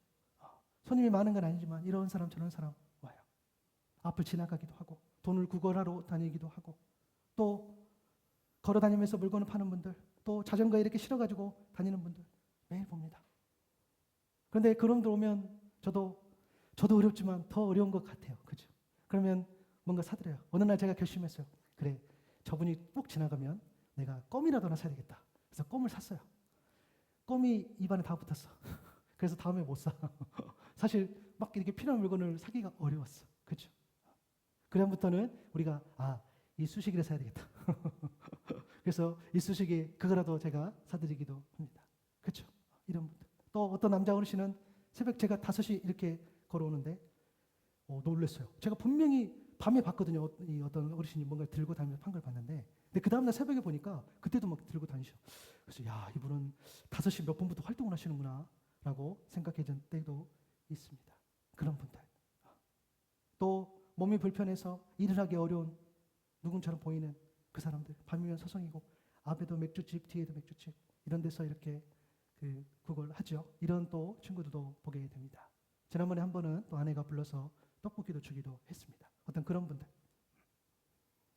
손님이 많은 건 아니지만 이런 사람 저런 사람 와요. 앞을 지나가기도 하고 돈을 구걸하러 다니기도 하고 또 걸어 다니면서 물건을 파는 분들, 또 자전거에 이렇게 실어가지고 다니는 분들 매일 봅니다. 그런데 그런 분 오면 저도 어렵지만 더 어려운 것 같아요. 그죠? 그러면 뭔가 사드려요. 어느 날 제가 결심했어요. 그래, 저분이 꼭 지나가면 내가 껌이라도 하나 사야 되겠다. 그래서 껌을 샀어요. 껌이 입안에 다 붙었어. 그래서 다음에 못 사. 사실 막 이렇게 필요한 물건을 사기가 어려웠어. 그렇죠? 그다음부터는 우리가 이 수시기를 사야 되겠다. 그래서 이 수시기 그거라도 제가 사드리기도 합니다. 그렇죠? 이런 분들. 또 어떤 남자 어르신은 새벽 제가 5시 이렇게 걸어오는데 놀랐어요. 제가 분명히 밤에 봤거든요. 이 어떤 어르신이 뭔가 들고 다니면서 판 걸 봤는데, 근데 그 다음날 새벽에 보니까 그때도 막 들고 다니셔. 그래서 야, 이분은 5시 몇 분부터 활동을 하시는구나 라고 생각해준 때도 있습니다. 그런 분들. 또 몸이 불편해서 일을 하기 어려운 누군처럼 보이는 그 사람들, 밤이면 서성이고 앞에도 맥주집, 뒤에도 맥주집, 이런 데서 이렇게 그걸 하죠. 이런 또 친구들도 보게 됩니다. 지난번에 한 번은 또 아내가 불러서 떡볶이도 주기도 했습니다. 어떤 그런 분들.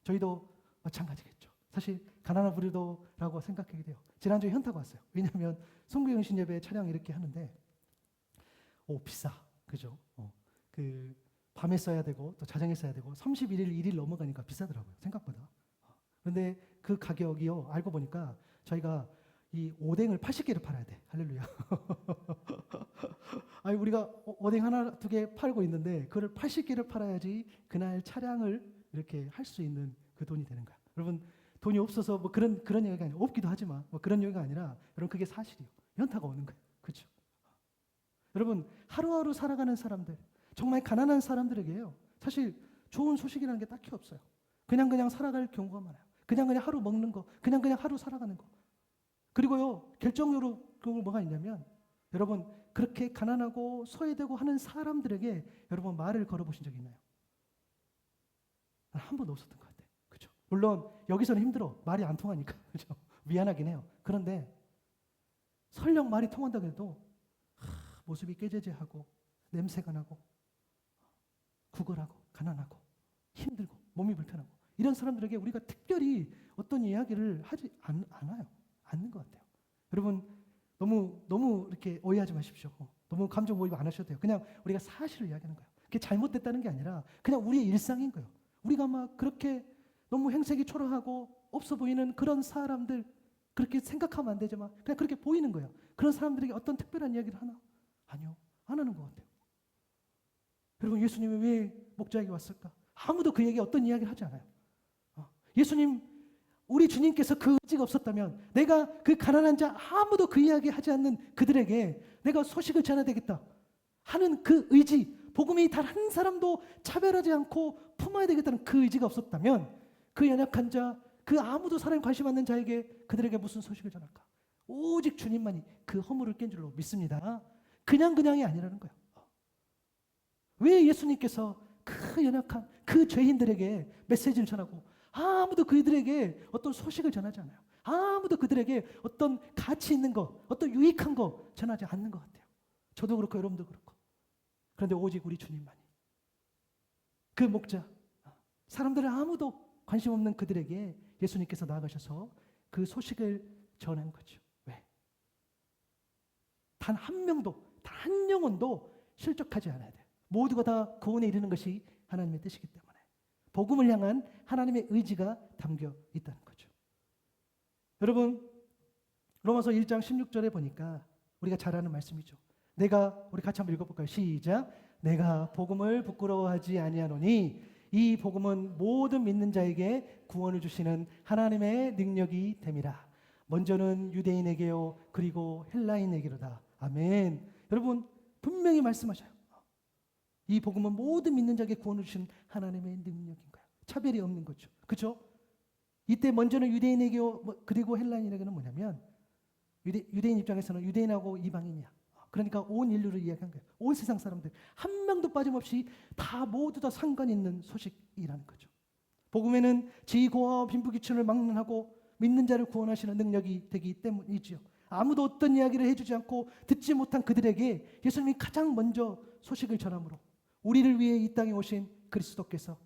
저희도 마찬가지겠죠. 사실 가난한 부류도라고 생각하게 돼요. 지난주에 현타가 왔어요. 왜냐하면 송구영신 예배 촬영 이렇게 하는데 비싸. 그죠? 밤에 써야 되고 또 자정에 써야 되고 31일 1일 넘어가니까 비싸더라고요. 생각보다. 그런데 그 가격이요, 알고 보니까 저희가 이 오뎅을 80개를 팔아야 돼. 할렐루야. 아니, 우리가 오뎅 하나, 두 개 팔고 있는데 그걸 80개를 팔아야지 그날 차량을 이렇게 할 수 있는 그 돈이 되는 거야. 여러분, 돈이 없어서 뭐 그런 얘기가 아니라, 없기도 하지만 뭐 그런 얘기가 아니라, 여러분, 그게 사실이에요. 현타가 오는 거예요. 그렇죠? 여러분, 하루하루 살아가는 사람들, 정말 가난한 사람들에게요, 사실 좋은 소식이라는 게 딱히 없어요. 그냥 살아갈 경우가 많아요. 그냥 하루 먹는 거, 그냥 하루 살아가는 거. 그리고요, 결정적으로 그걸 뭐가 있냐면, 여러분, 그렇게 가난하고 소외되고 하는 사람들에게 여러분 말을 걸어보신 적이 있나요? 한 번도 없었던 것 같아요. 그렇죠? 물론 여기서는 힘들어. 말이 안 통하니까. 그렇죠? 미안하긴 해요. 그런데 설령 말이 통한다고 해도 모습이 깨재재하고 냄새가 나고 구걸하고 가난하고 힘들고 몸이 불편하고 이런 사람들에게 우리가 특별히 어떤 이야기를 하지 않아요. 않는 것 같아요. 여러분, 너무 이렇게 오해하지 마십시오. 너무 감정 모임 안 하셔도 돼요. 그냥 우리가 사실을 이야기하는 거예요. 그게 잘못됐다는 게 아니라 그냥 우리의 일상인 거예요. 우리가 막 그렇게 너무 행색이 초라하고 없어 보이는 그런 사람들, 그렇게 생각하면 안 되지만 그냥 그렇게 보이는 거예요. 그런 사람들에게 어떤 특별한 이야기를 하나? 아니요. 안 하는 것 같아요. 여러분, 예수님이 왜 목자에게 왔을까? 아무도 그에게 어떤 이야기를 하지 않아요. 예수님, 우리 주님께서 그 의지가 없었다면 내가 그 가난한 자 아무도 그 이야기 하지 않는 그들에게 내가 소식을 전해야 되겠다 하는 그 의지, 복음이 단 한 사람도 차별하지 않고 품어야 되겠다는 그 의지가 없었다면 그 연약한 자, 그 아무도 사람에 관심 없는 자에게 그들에게 무슨 소식을 전할까? 오직 주님만이 그 허물을 깬 줄로 믿습니다. 그냥이 아니라는 거예요. 왜 예수님께서 그 연약한 그 죄인들에게 메시지를 전하고 아무도 그들에게 어떤 소식을 전하지 않아요. 아무도 그들에게 어떤 가치 있는 거, 어떤 유익한 거 전하지 않는 것 같아요. 저도 그렇고 여러분도 그렇고. 그런데 오직 우리 주님만이 그 목자, 사람들은 아무도 관심 없는 그들에게 예수님께서 나아가셔서 그 소식을 전한 거죠. 왜? 단 한 명도, 단 한 영혼도 실족하지 않아야 돼요. 모두가 다 구원에 이르는 것이 하나님의 뜻이기 때문에 복음을 향한 하나님의 의지가 담겨 있다는 거죠. 여러분, 로마서 1장 16절에 보니까 우리가 잘 아는 말씀이죠. 우리 같이 한번 읽어볼까요? 시작. 내가 복음을 부끄러워하지 아니하노니 이 복음은 모든 믿는 자에게 구원을 주시는 하나님의 능력이 됨이라. 먼저는 유대인에게요 그리고 헬라인에게로다. 아멘. 여러분, 분명히 말씀하셔요. 이 복음은 모든 믿는 자에게 구원을 주신 하나님의 능력인 거예요. 차별이 없는 거죠. 그렇죠? 이때 먼저는 유대인에게요 그리고 헬라인에게는 뭐냐면 유대인 입장에서는 유대인하고 이방인이야. 그러니까 온 인류를 이야기한 거예요. 온 세상 사람들 한 명도 빠짐없이 다 모두 다 상관 있는 소식이라는 거죠. 복음에는 지고와 빈부귀천을 막론하고 믿는 자를 구원하시는 능력이 되기 때문이지요. 아무도 어떤 이야기를 해주지 않고 듣지 못한 그들에게 예수님이 가장 먼저 소식을 전함으로 우리를 위해 이 땅에 오신 그리스도께서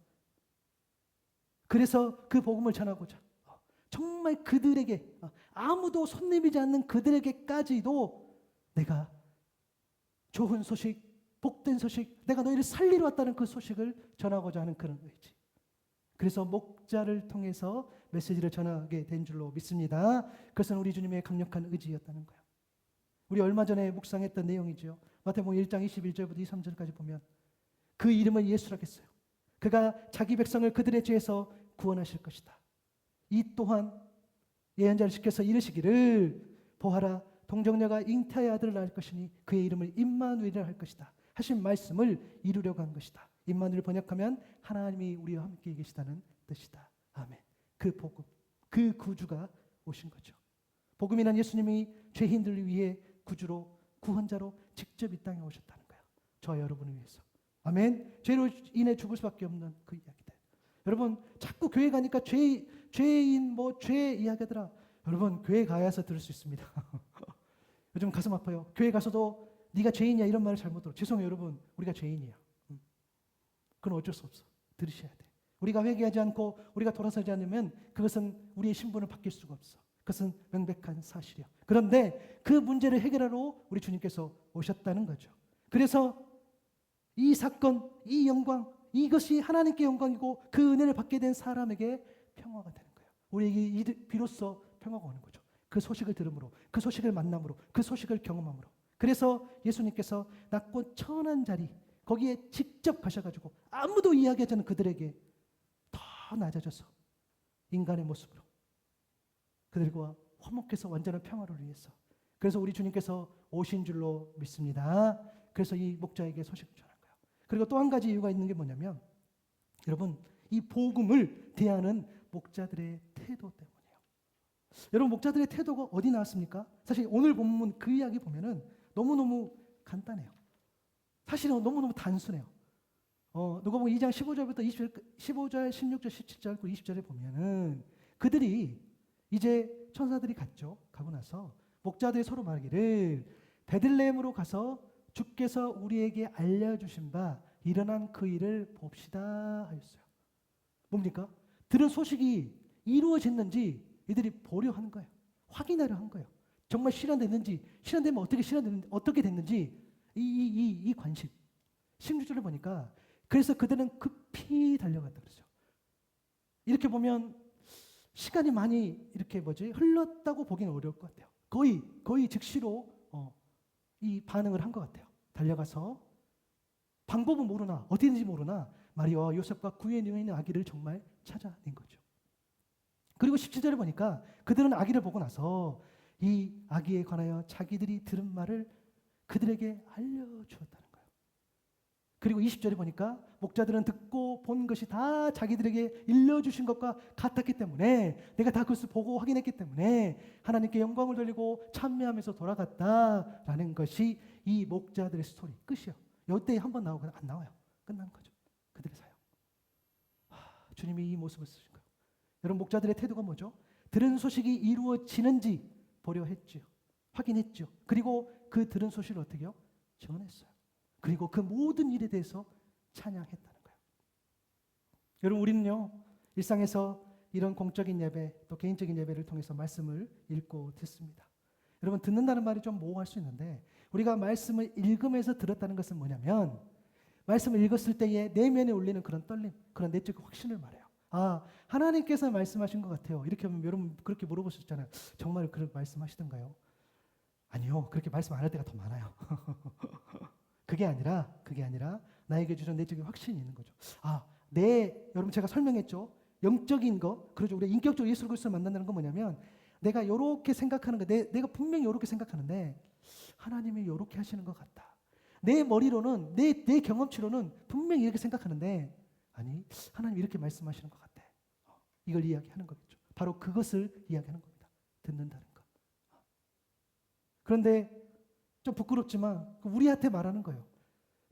그래서 그 복음을 전하고자 정말 그들에게 아무도 손 내미지 않는 그들에게까지도 내가 좋은 소식, 복된 소식, 내가 너희를 살리러 왔다는 그 소식을 전하고자 하는 그런 의지. 그래서 목자를 통해서 메시지를 전하게 된 줄로 믿습니다. 그것은 우리 주님의 강력한 의지였다는 거예요. 우리 얼마 전에 묵상했던 내용이죠. 마태복음 1장 21절부터 23절까지 보면 그 이름은 예수라고 했어요. 그가 자기 백성을 그들의 죄에서 구원하실 것이다. 이 또한 예언자를 시켜서 이르시기를 보아라 동정녀가 잉태의 아들을 낳을 것이니 그의 이름을 임마누엘이라 할 것이다 하신 말씀을 이루려고 한 것이다. 임마누엘 번역하면 하나님이 우리와 함께 계시다는 뜻이다. 아멘. 그 복음, 그 구주가 오신 거죠. 복음이란 예수님이 죄인들을 위해 구주로 구원자로 직접 이 땅에 오셨다는 거예요. 저와 여러분을 위해서. 아멘. 죄로 인해 죽을 수밖에 없는 그 이야기들. 여러분 자꾸 교회 가니까 죄인 죄 이야기하더라. 여러분 교회 가야서 들을 수 있습니다. 요즘 가슴 아파요. 교회 가서도 네가 죄인이야 이런 말을 잘못 들어. 죄송해요 여러분. 우리가 죄인이야. 그건 어쩔 수 없어. 들으셔야 돼. 우리가 회개하지 않고 우리가 돌아서지 않으면 그것은 우리의 신분을 바뀔 수가 없어. 그것은 명백한 사실이야. 그런데 그 문제를 해결하러 우리 주님께서 오셨다는 거죠. 그래서 이 사건, 이 영광, 이것이 하나님께 영광이고 그 은혜를 받게 된 사람에게 평화가 되는 거예요. 우리에게 비로소 평화가 오는 거죠. 그 소식을 들음으로, 그 소식을 만남으로, 그 소식을 경험함으로. 그래서 예수님께서 낮고 천한 자리 거기에 직접 가셔가지고 아무도 이야기하지 않는 그들에게 더 낮아져서 인간의 모습으로 그들과 화목해서 완전한 평화를 위해서. 그래서 우리 주님께서 오신 줄로 믿습니다. 그래서 이 목자에게 소식을 전한 거예요. 그리고 또 한 가지 이유가 있는 게 뭐냐면 여러분 이 복음을 대하는 목자들의 태도 때문이에요. 여러분 목자들의 태도가 어디 나왔습니까? 사실 오늘 본문 그 이야기 보면은 너무너무 간단해요. 사실은 너무너무 단순해요. 누가복음 2장 15절부터 15절, 16절, 17절, 20절에 보면은 그들이 이제 천사들이 가고 나서 목자들이 서로 말하기를 베들레헴으로 가서 주께서 우리에게 알려주신 바 일어난 그 일을 봅시다 하였어요. 뭡니까? 들은 소식이 이루어졌는지 이들이 보려 하는 거예요. 확인하려 한 거예요. 정말 실현됐는지, 실현되면 어떻게 됐는지 이 관심. 16절을 보니까 그래서 그들은 급히 달려갔다 그러죠. 이렇게 보면 시간이 많이 이렇게 흘렀다고 보기는 어려울 것 같아요. 거의 즉시로 이 반응을 한 것 같아요. 달려가서 방법은 모르나 어디든지 모르나 마리아와 요셉과 구에 누워있는 아기를 정말 찾아낸 거죠. 그리고 17절에 보니까 그들은 아기를 보고 나서 이 아기에 관하여 자기들이 들은 말을 그들에게 알려주었다는 거예요. 그리고 20절에 보니까 목자들은 듣고 본 것이 다 자기들에게 일러주신 것과 같았기 때문에, 내가 다 그것을 보고 확인했기 때문에 하나님께 영광을 돌리고 찬미하면서 돌아갔다라는 것이 이 목자들의 스토리 끝이요. 이때 한번 나오거나 안 나와요. 끝난 거죠. 그들의 사역. 주님이 이 모습을 쓰신 거예요. 여러분, 목자들의 태도가 뭐죠? 들은 소식이 이루어지는지 보려 했죠. 확인했죠. 그리고 그 들은 소식을 어떻게 해요? 전했어요. 그리고 그 모든 일에 대해서 찬양했다는 거예요. 여러분, 우리는요, 일상에서 이런 공적인 예배 또 개인적인 예배를 통해서 말씀을 읽고 듣습니다. 여러분, 듣는다는 말이 좀 모호할 수 있는데, 우리가 말씀을 읽으면서 들었다는 것은 뭐냐면, 말씀을 읽었을 때에 내면에 울리는 그런 떨림, 그런 내적 확신을 말해요. 하나님께서 말씀하신 것 같아요. 이렇게 하면 여러분 그렇게 물어보셨잖아요. 정말 그렇게 말씀하시던가요? 아니요, 그렇게 말씀 안 할 때가 더 많아요. 그게 아니라 나에게 주신 내적인 확신이 있는 거죠. 여러분, 제가 설명했죠. 영적인 거, 그렇죠. 우리가 인격적으로 예수 그리스도를 만난다는 건 뭐냐면, 내가 이렇게 생각하는 거, 내가 분명히 이렇게 생각하는데 하나님이 이렇게 하시는 것 같다. 내 머리로는, 내 경험치로는 분명히 이렇게 생각하는데, 아니, 하나님 이렇게 말씀하시는 것 같아. 이걸 이야기하는 거겠죠. 바로 그것을 이야기하는 겁니다. 듣는다는 거. 그런데 좀 부끄럽지만 우리한테 말하는 거예요.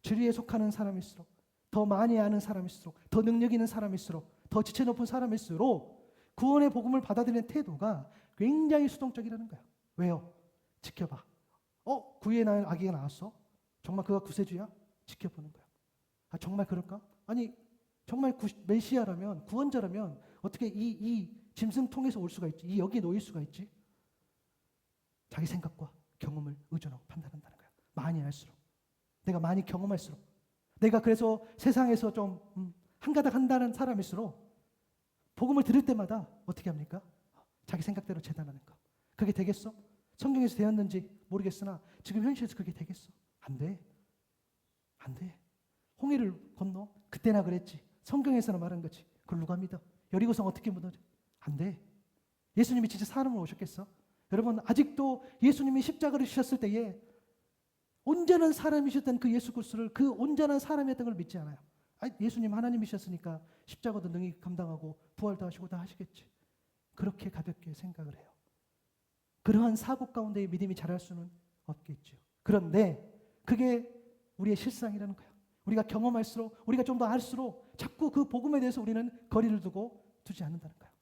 주리에 속하는 사람일수록, 더 많이 아는 사람일수록, 더 능력 있는 사람일수록, 더 지체 높은 사람일수록 구원의 복음을 받아들이는 태도가 굉장히 수동적이라는 거예요. 왜요? 지켜봐. 구유에 낳은 아기가 나왔어? 정말 그가 구세주야? 지켜보는 거야. 정말 그럴까? 아니, 정말 메시아라면, 구원자라면 어떻게 이 짐승통에서 올 수가 있지? 여기에 놓일 수가 있지? 자기 생각과 경험을 의존하고 판단한다는 거예요. 많이 알수록, 내가 많이 경험할수록, 내가 그래서 세상에서 좀 한가닥 한다는 사람일수록 복음을 들을 때마다 어떻게 합니까? 자기 생각대로 재단하는 거. 그게 되겠어? 성경에서 되었는지 모르겠으나 지금 현실에서 그게 되겠어? 안 돼. 안 돼. 홍해를 건너? 그때나 그랬지. 성경에서는 말한 거지. 그걸 누가 믿어? 여리고성 어떻게 무너져? 안 돼. 예수님이 진짜 사람으로 오셨겠어? 여러분, 아직도 예수님이 십자가를 지셨을 때에 온전한 사람이셨던 그 예수 그리스도를, 그 온전한 사람이었던 걸 믿지 않아요. 예수님 하나님이셨으니까 십자가도 능히 감당하고 부활도 하시고 다 하시겠지. 그렇게 가볍게 생각을 해요. 그러한 사고 가운데 믿음이 자랄 수는 없겠죠. 그런데 그게 우리의 실상이라는 거예요. 우리가 경험할수록, 우리가 좀 더 알수록 자꾸 그 복음에 대해서 우리는 거리를 두지 않는다는 거예요.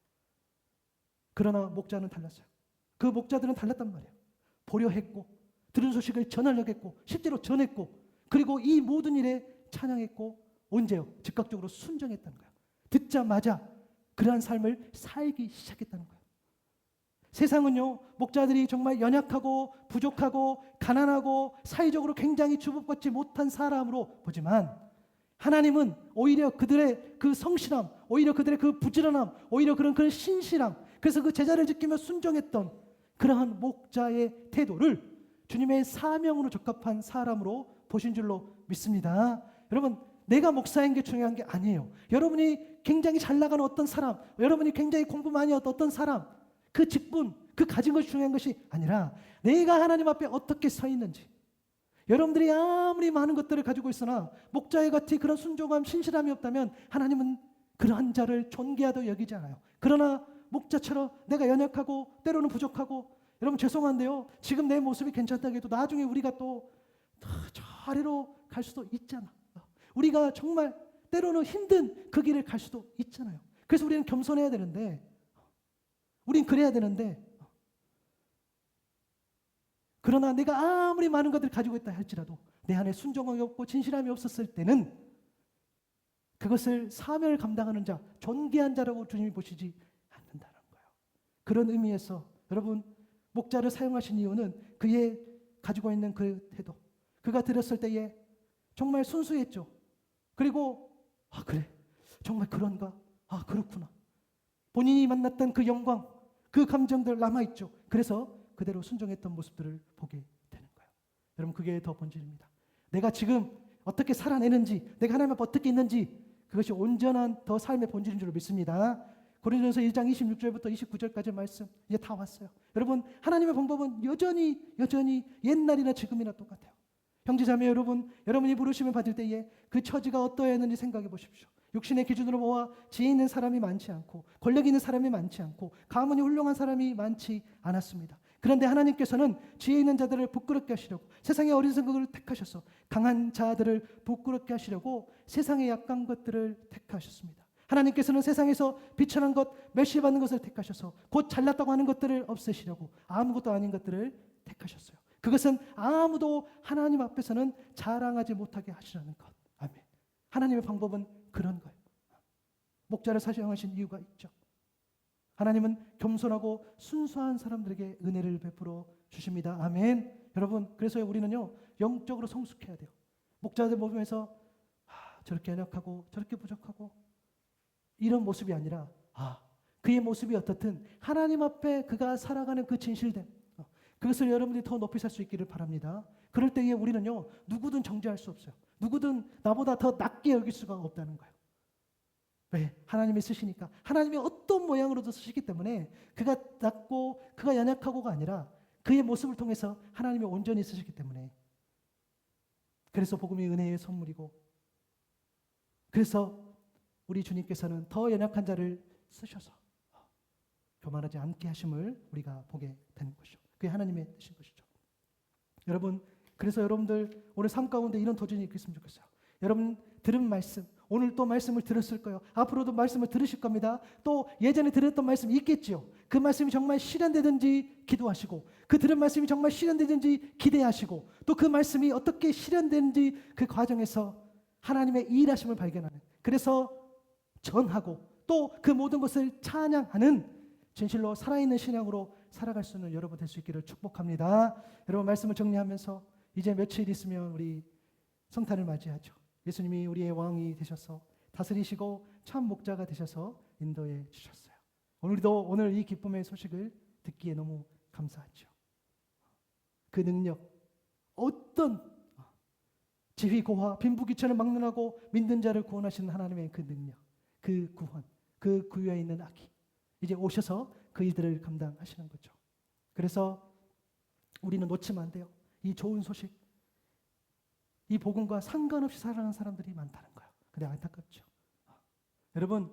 그러나 목자는 달랐어요. 그 목자들은 달랐단 말이에요. 보려 했고, 들은 소식을 전하려고 했고, 실제로 전했고, 그리고 이 모든 일에 찬양했고, 언제요? 즉각적으로 순종했다는 거예요. 듣자마자 그러한 삶을 살기 시작했다는 거예요. 세상은요, 목자들이 정말 연약하고 부족하고 가난하고 사회적으로 굉장히 주목받지 못한 사람으로 보지만, 하나님은 오히려 그들의 그 성실함, 오히려 그들의 그 부지런함, 오히려 그런 신실함, 그래서 그 제자를 지키며 순종했던 그러한 목자의 태도를 주님의 사명으로 적합한 사람으로 보신 줄로 믿습니다. 여러분, 내가 목사인 게 중요한 게 아니에요. 여러분이 굉장히 잘 나가는 어떤 사람, 여러분이 굉장히 공부 많이 했던 어떤 사람, 그 직분, 그 가진 것이 중요한 것이 아니라 내가 하나님 앞에 어떻게 서 있는지. 여러분들이 아무리 많은 것들을 가지고 있으나 목자의 같이 그런 순종함, 신실함이 없다면 하나님은 그러한 자를 존귀하다고 여기지 않아요. 그러나 목자처럼 내가 연약하고 때로는 부족하고, 여러분 죄송한데요, 지금 내 모습이 괜찮다고 해도 나중에 우리가 또 저 아래로 갈 수도 있잖아. 우리가 정말 때로는 힘든 그 길을 갈 수도 있잖아요. 그래서 우리는 겸손해야 되는데, 우린 그래야 되는데, 그러나 내가 아무리 많은 것들을 가지고 있다 할지라도 내 안에 순종함이 없고 진실함이 없었을 때는 그것을 사명을 감당하는 자, 존귀한 자라고 주님이 보시지 않는다는 거예요. 그런 의미에서 여러분, 목자를 사용하신 이유는 그의 가지고 있는 그 태도, 그가 들었을 때에 정말 순수했죠. 그리고 그래, 정말 그런가? 그렇구나. 본인이 만났던 그 영광, 그 감정들 남아있죠. 그래서 그대로 순종했던 모습들을 보게 되는 거예요. 여러분, 그게 더 본질입니다. 내가 지금 어떻게 살아내는지, 내가 하나님 앞에 어떻게 있는지, 그것이 온전한 더 삶의 본질인 줄 믿습니다. 고린도전서 1장 26절부터 29절까지 말씀 이제 다 왔어요. 여러분, 하나님의 방법은 여전히 옛날이나 지금이나 똑같아요. 형제자매 여러분, 여러분이 부르심을 받을 때에 그 처지가 어떠했는지 생각해 보십시오. 육신의 기준으로 보아 지혜 있는 사람이 많지 않고 권력 있는 사람이 많지 않고 가문이 훌륭한 사람이 많지 않았습니다. 그런데 하나님께서는 지혜 있는 자들을 부끄럽게 하시려고 세상의 어리석음을 택하셔서 강한 자들을 부끄럽게 하시려고 세상의 약한 것들을 택하셨습니다. 하나님께서는 세상에서 비천한 것, 멸시받는 것을 택하셔서 곧 잘났다고 하는 것들을 없애시려고 아무것도 아닌 것들을 택하셨어요. 그것은 아무도 하나님 앞에서는 자랑하지 못하게 하시라는 것. 아멘. 하나님의 방법은 그런 거예요. 목자를 사용하신 이유가 있죠. 하나님은 겸손하고 순수한 사람들에게 은혜를 베풀어 주십니다. 아멘. 여러분, 그래서 우리는요 영적으로 성숙해야 돼요. 목자들 보면서 저렇게 연약하고 저렇게 부족하고 이런 모습이 아니라 그의 모습이 어떻든 하나님 앞에 그가 살아가는 그 진실됨, 그것을 여러분들이 더 높이 살 수 있기를 바랍니다. 그럴 때에 우리는요 누구든 정죄할 수 없어요. 누구든 나보다 더 낮게 여길 수가 없다는 거예요. 왜? 하나님이 쓰시니까. 하나님이 어떤 모양으로도 쓰시기 때문에 그가 낮고 그가 연약하고가 아니라 그의 모습을 통해서 하나님이 온전히 쓰시기 때문에, 그래서 복음이 은혜의 선물이고, 그래서 우리 주님께서는 더 연약한 자를 쓰셔서 교만하지 않게 하심을 우리가 보게 되는 것이죠. 그게 하나님의 뜻인 것이죠. 여러분, 그래서 여러분들 오늘 삶 가운데 이런 도전이 있겠으면 좋겠어요. 여러분 들은 말씀, 오늘 또 말씀을 들었을 거예요. 앞으로도 말씀을 들으실 겁니다. 또 예전에 들었던 말씀이 있겠지요. 그 말씀이 정말 실현되든지 기도하시고, 그 들은 말씀이 정말 실현되든지 기대하시고, 또 그 말씀이 어떻게 실현되는지 그 과정에서 하나님의 일하심을 발견하는, 그래서 전하고 또 그 모든 것을 찬양하는 진실로 살아있는 신앙으로 살아갈 수 있는 여러분 될 수 있기를 축복합니다. 여러분, 말씀을 정리하면서 이제 며칠 있으면 우리 성탄을 맞이하죠. 예수님이 우리의 왕이 되셔서 다스리시고 참 목자가 되셔서 인도해 주셨어요. 오늘도 오늘 이 기쁨의 소식을 듣기에 너무 감사하죠. 그 능력, 어떤 지휘 고화, 빈부귀천을 막론하고 믿는 자를 구원하시는 하나님의 그 능력, 그 구원, 그 구유에 있는 악이 이제 오셔서 그 일들을 감당하시는 거죠. 그래서 우리는 놓치면 안 돼요. 이 좋은 소식, 이 복음과 상관없이 살아가는 사람들이 많다는 거예요. 근데 안타깝죠. 여러분,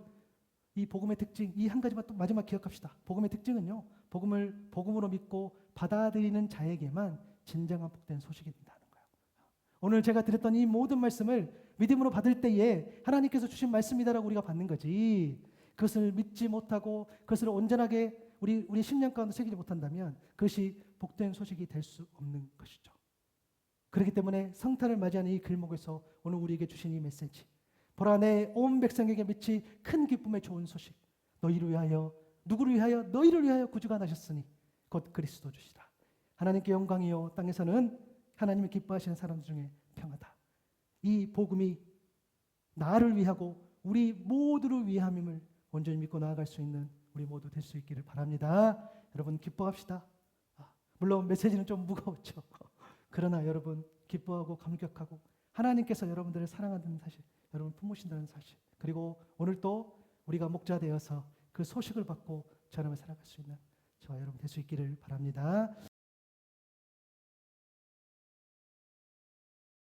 이 복음의 특징, 이 한 가지만 또 마지막 기억합시다. 복음의 특징은요, 복음을 복음으로 믿고 받아들이는 자에게만 진정한 복된 소식이 된다는 거예요. 오늘 제가 드렸던 이 모든 말씀을 믿음으로 받을 때에 하나님께서 주신 말씀이다라고 우리가 받는 거지, 그것을 믿지 못하고 그것을 온전하게 우리 심령 가운데 새기지 못한다면 그것이 복된 소식이 될 수 없는 것이죠. 그렇기 때문에 성탄을 맞이하는 이 글목에서 오늘 우리에게 주신 이 메시지, 보라 내 온 백성에게 미치 큰 기쁨의 좋은 소식, 너희를 위하여, 누구를 위하여? 너희를 위하여 구주가 나셨으니 곧 그리스도 주시라. 하나님께 영광이요 땅에서는 하나님이 기뻐하시는 사람 중에 평하다. 이 복음이 나를 위하고 우리 모두를 위함임을 온전히 믿고 나아갈 수 있는 우리 모두 될 수 있기를 바랍니다. 여러분 기뻐합시다. 물론 메시지는 좀 무거웠죠. 그러나 여러분 기뻐하고 감격하고 하나님께서 여러분들을 사랑한다는 사실, 여러분 품으신다는 사실, 그리고 오늘 또 우리가 목자 되어서 그 소식을 받고 저렴을 살아갈 수 있는 저와 여러분 될 수 있기를 바랍니다.